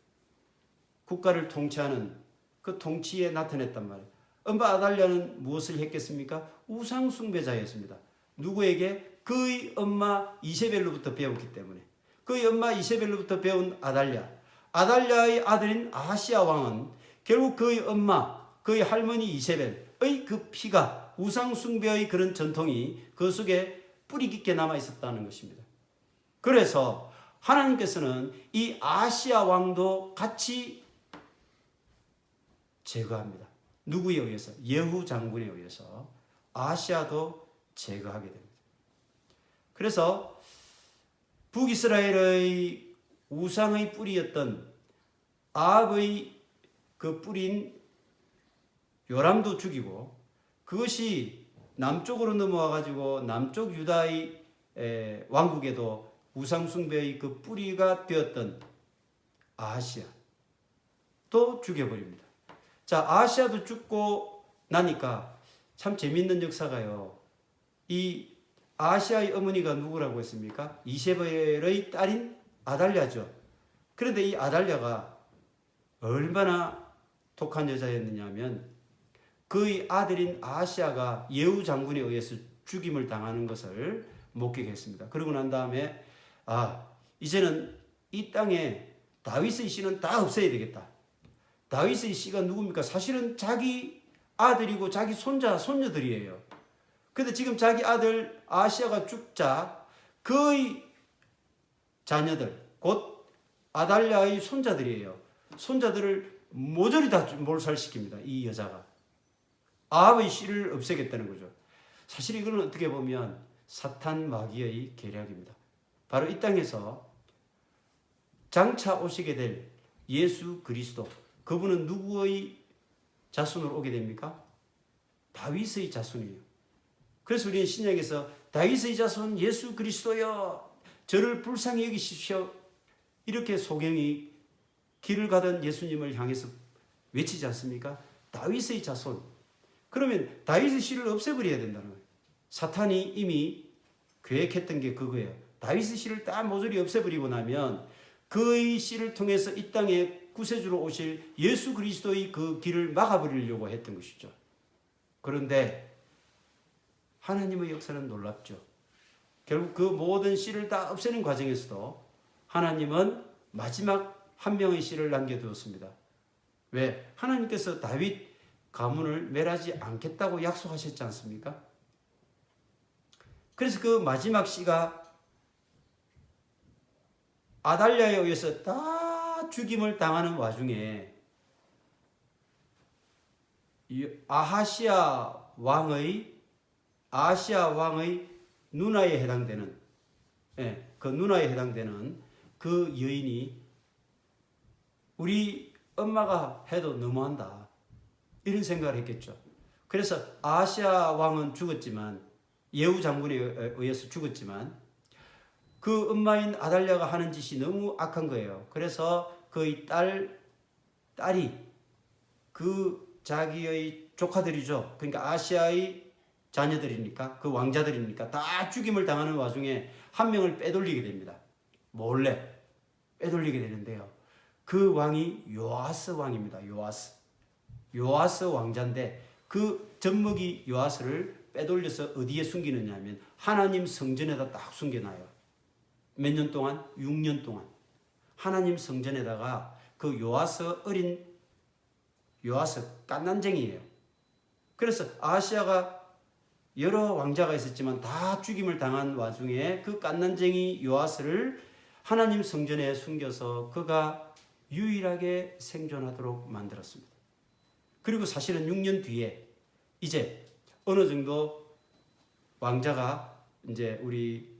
Speaker 1: 국가를 통치하는 그 통치에 나타냈단 말이에요. 엄마 아달랴는 무엇을 했겠습니까? 우상 숭배자였습니다. 누구에게? 그의 엄마 이세벨로부터 배웠기 때문에. 그의 엄마 이세벨로부터 배운 아달랴. 아달랴의 아들인 아하시아 왕은 결국 그의 엄마, 그의 할머니 이세벨의 그 피가 우상 숭배의 그런 전통이 그 속에 뿌리 깊게 남아 있었다는 것입니다. 그래서 하나님께서는 이 아하시아 왕도 같이 제거합니다. 누구에 의해서? 예후 장군에 의해서 아하시아도 제거하게 됩니다. 그래서 북이스라엘의 우상의 뿌리였던 아합의 그 뿌린 요람도 죽이고 그것이 남쪽으로 넘어와 가지고 남쪽 유다의 왕국에도 우상 숭배의 그 뿌리가 되었던 아하시아 또 죽여버립니다. 자, 아하시아도 죽고 나니까 참 재밌는 역사가요. 이 아하시아의 어머니가 누구라고 했습니까? 이세벨의 딸인 아달랴죠. 그런데 이 아달랴가 얼마나 독한 여자였느냐면 그의 아들인 아하시아가 예후 장군에 의해서 죽임을 당하는 것을 목격했습니다. 그러고 난 다음에 이제는 이 땅에 다윗의 씨는 다 없애야 되겠다. 다윗의 씨가 누굽니까? 사실은 자기 아들이고 자기 손자, 손녀들이에요. 그런데 지금 자기 아들 아하시아가 죽자 그의 자녀들, 곧 아달랴의 손자들이에요. 손자들을 모조리 다 몰살시킵니다. 이 여자가. 아합의 씨를 없애겠다는 거죠. 사실 이거는 어떻게 보면 사탄 마귀의 계략입니다. 바로 이 땅에서 장차 오시게 될 예수 그리스도, 그분은 누구의 자손으로 오게 됩니까? 다윗의 자손이에요. 그래서 우리는 신약에서 다윗의 자손 예수 그리스도여 저를 불쌍히 여기십시오, 이렇게 소경이 길을 가던 예수님을 향해서 외치지 않습니까? 다윗의 자손. 그러면 다윗의 씨를 없애버려야 된다는 거예요. 사탄이 이미 계획했던 게 그거예요. 다윗의 씨를 다 모조리 없애버리고 나면 그의 씨를 통해서 이 땅에 구세주로 오실 예수 그리스도의 그 길을 막아버리려고 했던 것이죠. 그런데 하나님의 역사는 놀랍죠. 결국 그 모든 씨를 다 없애는 과정에서도 하나님은 마지막 한 명의 씨를 남겨두었습니다. 왜? 하나님께서 다윗 가문을 멸하지 않겠다고 약속하셨지 않습니까? 그래서 그 마지막 씨가 아달랴에 의해서 다 죽임을 당하는 와중에 아하시아 왕의 누나에 해당되는, 그 누나에 해당되는 그 여인이 우리 엄마가 해도 너무한다, 이런 생각을 했겠죠. 그래서 아하시아 왕은 죽었지만, 예후 장군에 의해서 죽었지만, 그 엄마인 아달랴가 하는 짓이 너무 악한 거예요. 그래서 그의 딸이 그 자기의 조카들이죠. 그러니까 아시아의 자녀들이니까, 그 왕자들이니까 다 죽임을 당하는 와중에 한 명을 빼돌리게 됩니다. 몰래 빼돌리게 되는데요. 그 왕이 요아스 왕입니다. 요아스 왕자인데 그 젖먹이 요아스를 빼돌려서 어디에 숨기느냐 하면 하나님 성전에다 딱 숨겨놔요. 몇 년 동안? 6년 동안. 하나님 성전에다가 그 어린 요아스 갓난쟁이에요. 그래서 아하시아가 여러 왕자가 있었지만 다 죽임을 당한 와중에 그 갓난쟁이 요아스를 하나님 성전에 숨겨서 그가 유일하게 생존하도록 만들었습니다. 그리고 사실은 6년 뒤에 이제 어느 정도 왕자가 이제 우리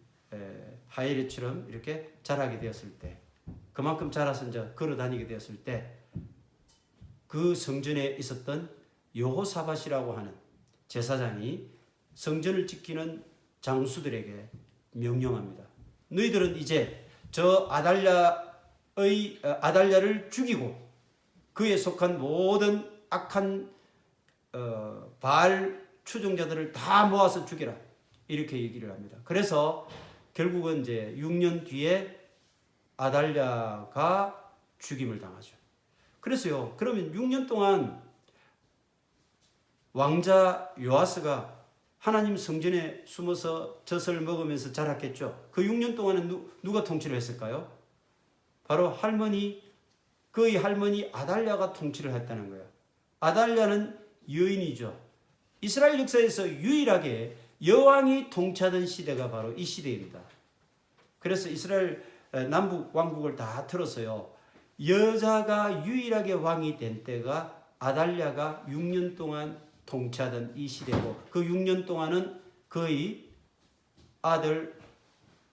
Speaker 1: 하엘처럼 이렇게 자라게 되었을 때, 그만큼 자라서 이제 걸어 다니게 되었을 때, 그 성전에 있었던 여호사밧이라고 하는 제사장이 성전을 지키는 장수들에게 명령합니다. 너희들은 이제 저 아달랴를 죽이고 그에 속한 모든 악한 바알 추종자들을 다 모아서 죽여라, 이렇게 얘기를 합니다. 그래서 결국은 이제 6년 뒤에 아달랴가 죽임을 당하죠. 그래서요, 그러면 6년 동안 왕자 요아스가 하나님 성전에 숨어서 젖을 먹으면서 자랐겠죠. 그 6년 동안은 누가 통치를 했을까요? 바로 그의 할머니 아달랴가 통치를 했다는 거예요. 아달랴는 여인이죠. 이스라엘 역사에서 유일하게 여왕이 통치하던 시대가 바로 이 시대입니다. 그래서 이스라엘 남북 왕국을 다 틀어서요, 여자가 유일하게 왕이 된 때가 아달랴가 6년 동안 통치하던 이 시대고, 그 6년 동안은 그의 아들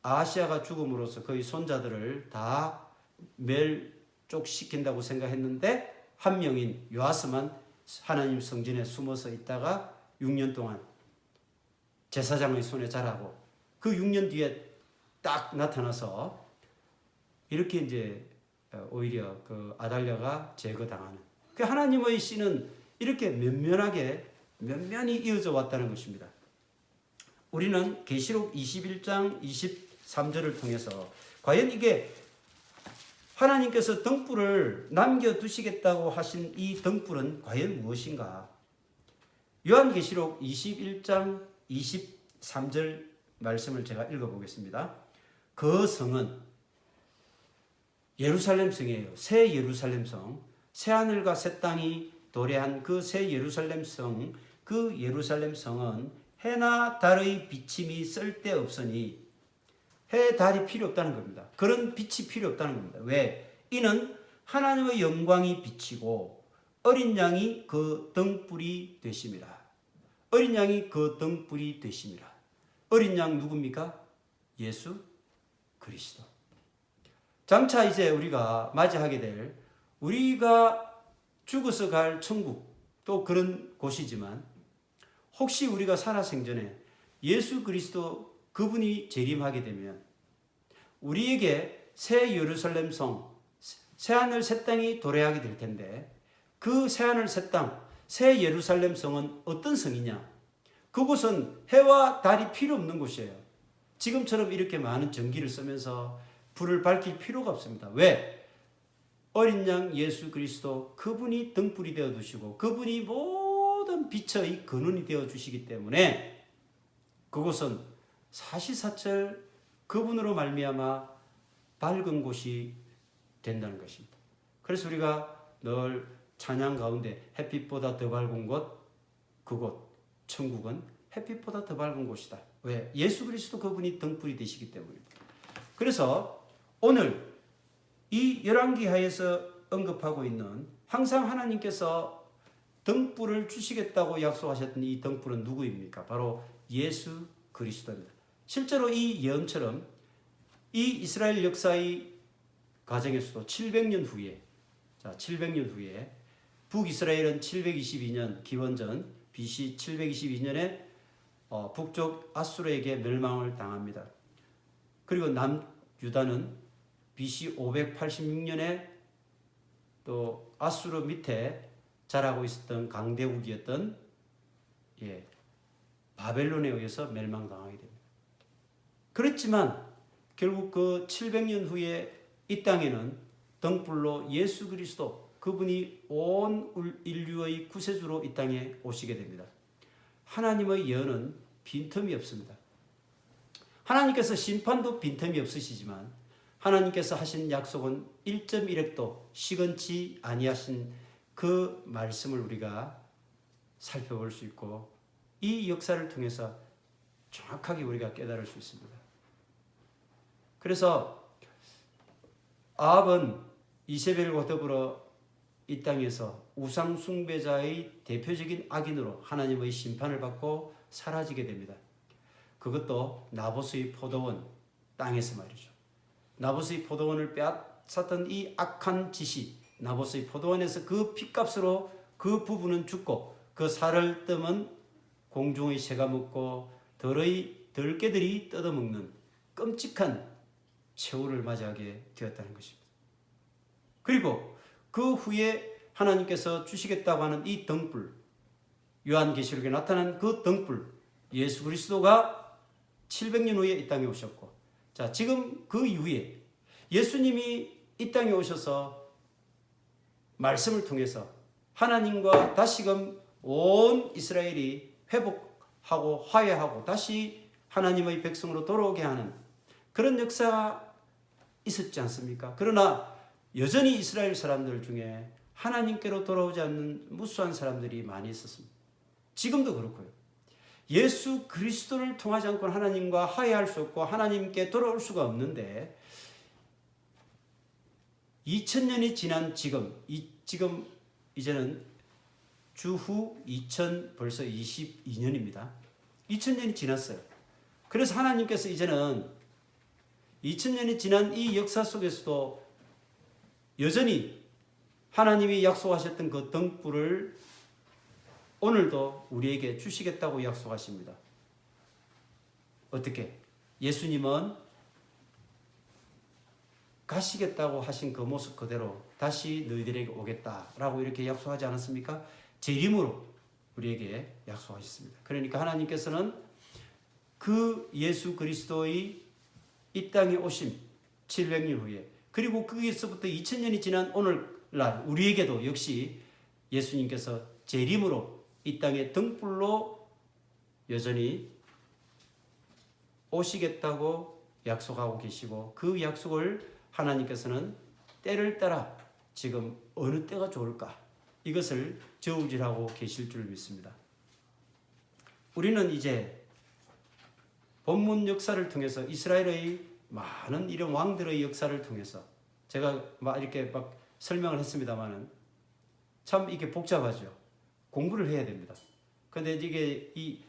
Speaker 1: 아하시아가 죽음으로써 그의 손자들을 다 멸족시킨다고 생각했는데, 한 명인 요아스만 하나님 성전에 숨어서 있다가 6년 동안 제사장의 손에 자라고, 그 6년 뒤에 딱 나타나서 이렇게 이제 오히려 그 아달랴가 제거당하는. 그 하나님의 씨는 이렇게 면면히 이어져 왔다는 것입니다. 우리는 계시록 21장 23절을 통해서 과연 이게 하나님께서 등불을 남겨두시겠다고 하신 이 등불은 과연 무엇인가? 요한계시록 21장 23절 말씀을 제가 읽어보겠습니다. 그 성은 예루살렘 성이에요. 새 예루살렘 성, 새 하늘과 새 땅이 도래한 그 새 예루살렘 성, 그 예루살렘 성은 해나 달의 비침이 쓸데없으니 해, 달이 필요 없다는 겁니다. 그런 빛이 필요 없다는 겁니다. 왜? 이는 하나님의 영광이 비치고 어린 양이 그 등불이 되심이라. 어린 양이 그 등불이 되심이라. 어린 양 누굽니까? 예수 그리스도. 장차 이제 우리가 맞이하게 될 우리가 죽어서 갈 천국 또 그런 곳이지만 혹시 우리가 살아생전에 예수 그리스도 그분이 재림하게 되면 우리에게 새 예루살렘 성, 새 하늘 새 땅이 도래하게 될 텐데 그 새 하늘 새 땅, 새 예루살렘 성은 어떤 성이냐? 그곳은 해와 달이 필요 없는 곳이에요. 지금처럼 이렇게 많은 전기를 쓰면서 불을 밝힐 필요가 없습니다. 왜? 어린 양 예수 그리스도 그분이 등불이 되어 두시고 그분이 모든 빛의 근원이 되어 주시기 때문에 그곳은 사시사철 그분으로 말미암아 밝은 곳이 된다는 것입니다. 그래서 우리가 늘 찬양 가운데 햇빛보다 더 밝은 곳, 그곳 천국은 햇빛보다 더 밝은 곳이다. 왜? 예수 그리스도 그분이 등불이 되시기 때문입니다. 그래서 오늘 이 열왕기하에서 언급하고 있는 항상 하나님께서 등불을 주시겠다고 약속하셨던 이 등불은 누구입니까? 바로 예수 그리스도입니다. 실제로 이 예언처럼 이 이스라엘 역사의 과정에서도 700년 후에, 자, 700년 후에 북이스라엘은 722년 기원전 BC 722년에 북쪽 아수르에게 멸망을 당합니다. 그리고 남유다는 BC 586년에 또 아수르 밑에 자라고 있었던 강대국이었던 바벨론에 의해서 멸망당하게 됩니다. 그렇지만 결국 그 700년 후에 이 땅에는 등불로 예수 그리스도 그분이 온 인류의 구세주로 이 땅에 오시게 됩니다. 하나님의 예언은 빈틈이 없습니다. 하나님께서 심판도 빈틈이 없으시지만 하나님께서 하신 약속은 1.1획도 시건치 아니하신 그 말씀을 우리가 살펴볼 수 있고 이 역사를 통해서 정확하게 우리가 깨달을 수 있습니다. 그래서 아합은 이세벨과 더불어 이 땅에서 우상 숭배자의 대표적인 악인으로 하나님의 심판을 받고 사라지게 됩니다. 그것도 나봇의 포도원 땅에서 말이죠. 나봇의 포도원을 빼앗았던 이 악한 짓이 나봇의 포도원에서 그 핏값으로 그 부부는 죽고 그 살을 뜸은 공중의 새가 먹고 들개들이 뜯어먹는 끔찍한 최후를 맞이하게 되었다는 것입니다. 그리고 그 후에 하나님께서 주시겠다고 하는 이 등불, 요한계시록에 나타난 그 등불, 예수 그리스도가 700년 후에 이 땅에 오셨고, 자, 지금 그 이후에 예수님이 이 땅에 오셔서 말씀을 통해서 하나님과 다시금 온 이스라엘이 회복하고 화해하고 다시 하나님의 백성으로 돌아오게 하는 그런 역사가 있었지 않습니까? 그러나 여전히 이스라엘 사람들 중에 하나님께로 돌아오지 않는 무수한 사람들이 많이 있었습니다. 지금도 그렇고요. 예수 그리스도를 통하지 않고는 하나님과 화해할 수 없고 하나님께 돌아올 수가 없는데 2000년이 지난 지금 이제는 주후 2000 벌써 22년입니다. 2000년이 지났어요. 그래서 하나님께서 이제는 2000년이 지난 이 역사 속에서도 여전히 하나님이 약속하셨던 그 등불을 오늘도 우리에게 주시겠다고 약속하십니다. 어떻게? 예수님은 가시겠다고 하신 그 모습 그대로 다시 너희들에게 오겠다라고 이렇게 약속하지 않았습니까? 재림으로 우리에게 약속하셨습니다. 그러니까 하나님께서는 그 예수 그리스도의 이 땅에 오심 700년 후에, 그리고 거기서부터 2000년이 지난 오늘날 우리에게도 역시 예수님께서 재림으로 이 땅에 등불로 여전히 오시겠다고 약속하고 계시고, 그 약속을 하나님께서는 때를 따라 지금 어느 때가 좋을까 이것을 저울질하고 계실 줄 믿습니다. 우리는 이제 본문 역사를 통해서 이스라엘의 많은 이런 왕들의 역사를 통해서 제가 이렇게 설명을 했습니다만은 참 이게 복잡하죠. 공부를 해야 됩니다. 그런데 이게 이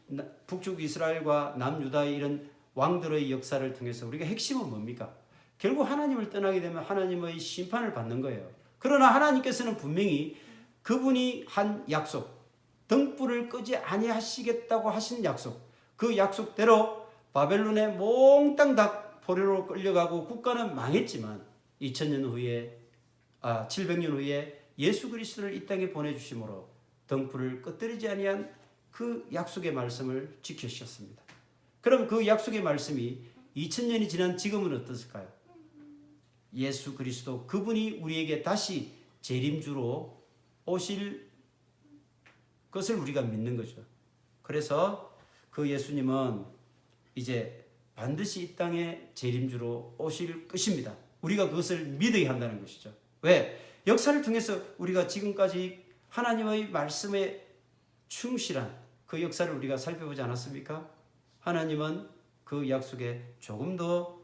Speaker 1: 북쪽 이스라엘과 남유다의 이런 왕들의 역사를 통해서 우리가 핵심은 뭡니까? 결국 하나님을 떠나게 되면 하나님의 심판을 받는 거예요. 그러나 하나님께서는 분명히 그분이 한 약속, 등불을 끄지 아니하시겠다고 하신 약속, 그 약속대로 바벨론에 몽땅 다 포로로 끌려가고 국가는 망했지만 2000년 후에 700년 후에 예수 그리스도를 이 땅에 보내주심으로 등불을 꺼뜨리지 아니한 그 약속의 말씀을 지켜주셨습니다. 그럼 그 약속의 말씀이 2000년이 지난 지금은 어떻을까요? 예수 그리스도 그분이 우리에게 다시 재림주로 오실 것을 우리가 믿는 거죠. 그래서 그 예수님은 이제 반드시 이 땅에 재림주로 오실 것입니다. 우리가 그것을 믿어야 한다는 것이죠. 왜? 역사를 통해서 우리가 지금까지 하나님의 말씀에 충실한 그 역사를 우리가 살펴보지 않았습니까? 하나님은 그 약속에 조금 더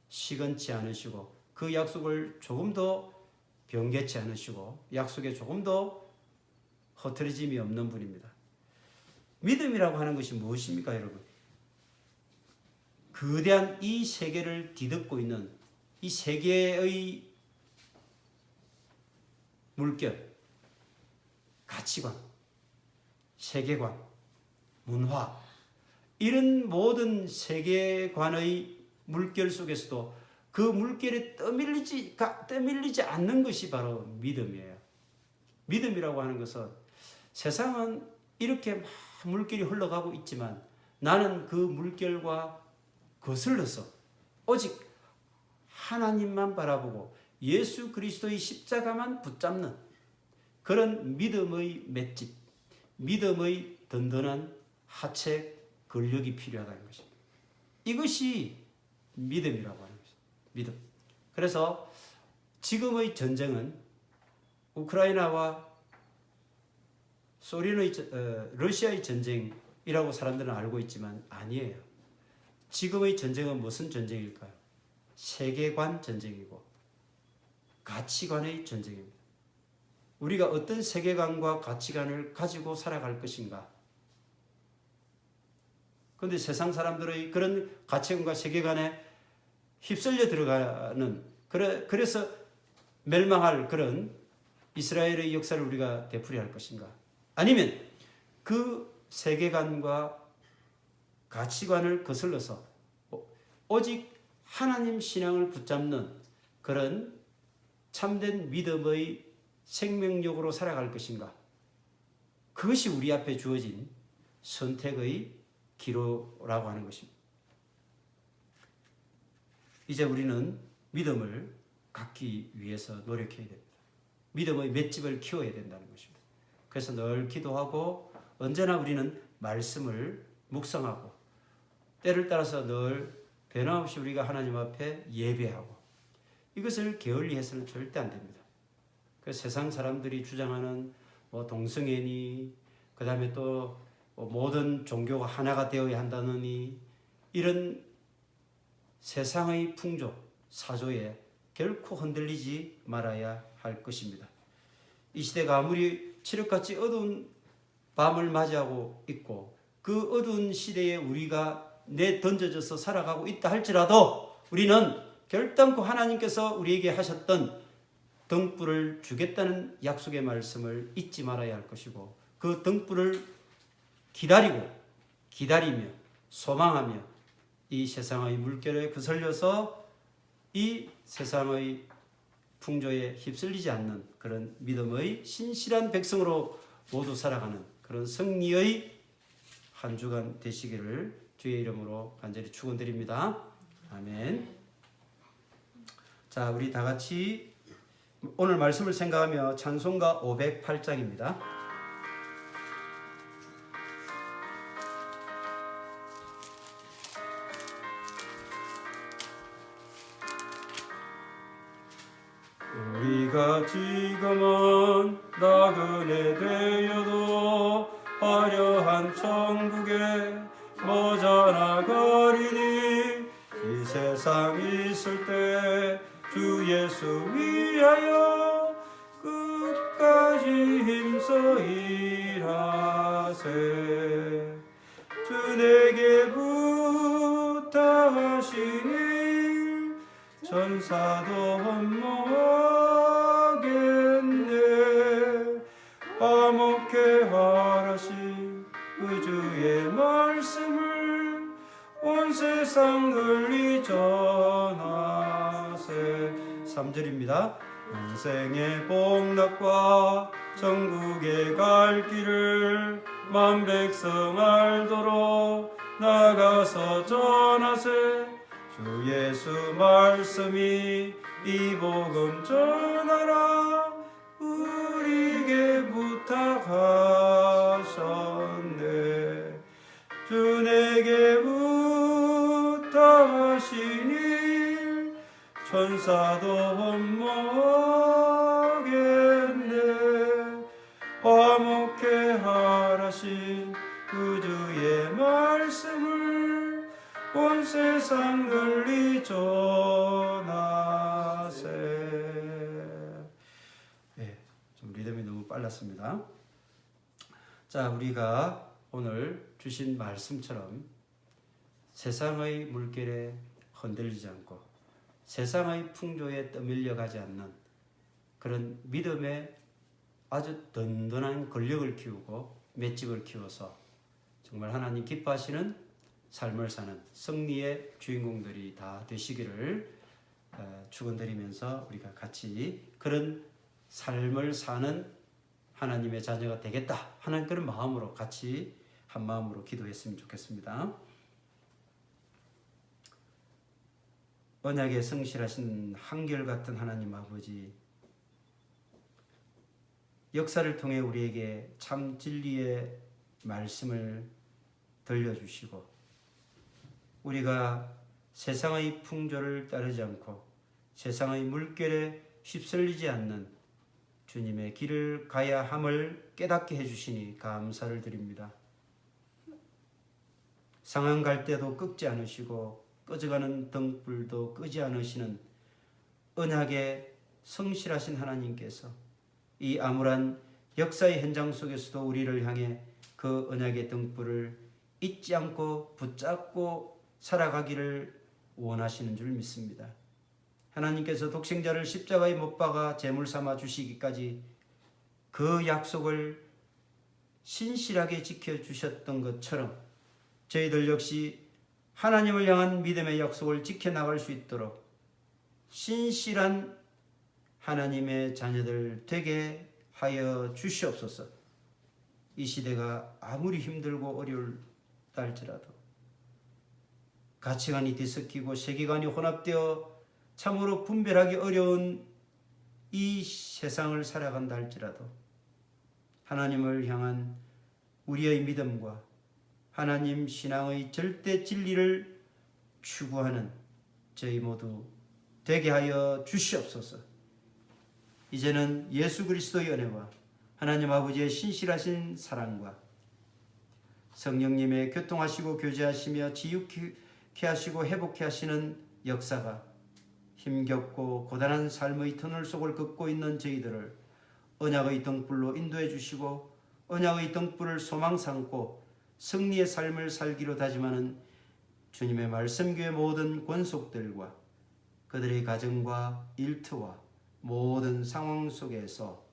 Speaker 1: 시건치 않으시고, 그 약속을 조금 더 변개치 않으시고, 약속에 조금 더 흐트러짐이 없는 분입니다. 믿음이라고 하는 것이 무엇입니까, 여러분? 거대한 이 세계를 뒤덮고 있는 이 세계의 물결, 가치관, 세계관, 문화, 이런 모든 세계관의 물결 속에서도 그 물결에 떠밀리지 않는 것이 바로 믿음이에요. 믿음이라고 하는 것은 세상은 이렇게 막 물결이 흘러가고 있지만 나는 그 물결과 거슬러서 오직 하나님만 바라보고 예수 그리스도의 십자가만 붙잡는 그런 믿음의 맷집, 믿음의 든든한 하체 근력이 필요하다는 것입니다. 이것이 믿음이라고 하는 것입니다. 믿음. 그래서 지금의 전쟁은 우크라이나와 러시아의 전쟁이라고 사람들은 알고 있지만 아니에요. 지금의 전쟁은 무슨 전쟁일까요? 세계관 전쟁이고 가치관의 전쟁입니다. 우리가 어떤 세계관과 가치관을 가지고 살아갈 것인가? 그런데 세상 사람들의 그런 가치관과 세계관에 휩쓸려 들어가는, 그래서 멸망할 그런 이스라엘의 역사를 우리가 되풀이할 것인가? 아니면 그 세계관과 가치관을 거슬러서 오직 하나님 신앙을 붙잡는 그런 참된 믿음의 생명력으로 살아갈 것인가? 그것이 우리 앞에 주어진 선택의 기로라고 하는 것입니다. 이제 우리는 믿음을 갖기 위해서 노력해야 됩니다. 믿음의 맷집을 키워야 된다는 것입니다. 그래서 늘 기도하고 언제나 우리는 말씀을 묵상하고 때를 따라서 늘 변함없이 우리가 하나님 앞에 예배하고, 이것을 게을리해서는 절대 안 됩니다. 그래서 세상 사람들이 주장하는 동성애니, 그 다음에 또 모든 종교가 하나가 되어야 한다느니, 이런 세상의 풍조, 사조에 결코 흔들리지 말아야 할 것입니다. 이 시대가 아무리 칠흑같이 어두운 밤을 맞이하고 있고 그 어두운 시대에 우리가 내던져져서 살아가고 있다 할지라도 우리는 결단코 하나님께서 우리에게 하셨던 등불을 주겠다는 약속의 말씀을 잊지 말아야 할 것이고, 그 등불을 기다리며 소망하며 이 세상의 물결에 거슬려서 이 세상의 풍조에 휩쓸리지 않는 그런 믿음의 신실한 백성으로 모두 살아가는 그런 승리의 한 주간 되시기를 주의 이름으로 간절히 축원드립니다. 아멘. 자, 우리 다 같이 오늘 말씀을 생각하며 찬송가 508장입니다.
Speaker 2: 우리가 지금은 나그네 되어도 화려한 천국에 머지않아 거리니 이 세상 있을 때 주 예수 위하여 끝까지 힘써 일하세. 주 내게 부탁하시니 천사도 흠모하겠네. 화목해 하라신 그 주의 말씀을 온 세상 널리 전하세.
Speaker 1: 3절입니다.
Speaker 2: 인생의 복락과 천국에 갈 길을 만 백성 알도록 나가서 전하세. 주 예수 말씀이 이 복음 전하라 우리에게 부탁하셨네. 주 내게 부탁하시니 천사도 흠모하겠네. 화목해 하라신 그 주의 말씀을 온 세상 널리 전하세.
Speaker 1: 네, 좀 리듬이 너무 빨랐습니다. 자, 우리가 오늘 주신 말씀처럼 세상의 물결에 흔들리지 않고 세상의 풍조에 떠밀려 가지 않는 그런 믿음의 아주 든든한 근력을 키우고 맷집을 키워서 정말 하나님 기뻐하시는 삶을 사는 승리의 주인공들이 다 되시기를 축원드리면서 우리가 같이 그런 삶을 사는 하나님의 자녀가 되겠다 하는 그런 마음으로 같이 한 마음으로 기도했으면 좋겠습니다. 언약에 성실하신 한결같은 하나님 아버지, 역사를 통해 우리에게 참 진리의 말씀을 들려주시고 우리가 세상의 풍조를 따르지 않고 세상의 물결에 휩쓸리지 않는 주님의 길을 가야 함을 깨닫게 해주시니 감사를 드립니다. 상한 갈 때도 끄지 않으시고 꺼져가는 등불도 끄지 않으시는 언약에 성실하신 하나님께서 이 암울한 역사의 현장 속에서도 우리를 향해 그 언약의 등불을 잊지 않고 붙잡고 살아가기를 원하시는 줄 믿습니다. 하나님께서 독생자를 십자가에 못 박아 제물 삼아 주시기까지 그 약속을 신실하게 지켜주셨던 것처럼 저희들 역시 하나님을 향한 믿음의 약속을 지켜나갈 수 있도록 신실한 하나님의 자녀들 되게 하여 주시옵소서. 이 시대가 아무리 힘들고 어려울다 할지라도 가치관이 뒤섞이고 세계관이 혼합되어 참으로 분별하기 어려운 이 세상을 살아간다 할지라도 하나님을 향한 우리의 믿음과 하나님 신앙의 절대 진리를 추구하는 저희 모두 되게 하여 주시옵소서. 이제는 예수 그리스도의 은혜와 하나님 아버지의 신실하신 사랑과 성령님의 교통하시고 교제하시며 지육케 하시고 회복케 하시는 역사가 힘겹고 고단한 삶의 터널 속을 걷고 있는 저희들을 언약의 등불로 인도해 주시고 언약의 등불을 소망 삼고 승리의 삶을 살기로 다짐하는 주님의 말씀교회 모든 권속들과 그들의 가정과 일터와 모든 상황 속에서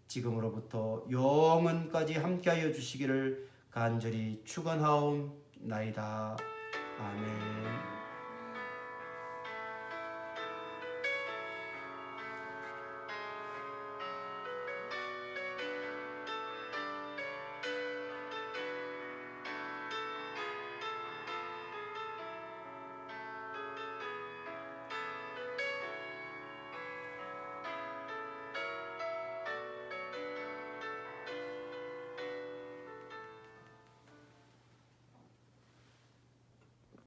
Speaker 1: 지금으로부터 영원까지 함께하여 주시기를 간절히 축원하옵나이다. 아멘.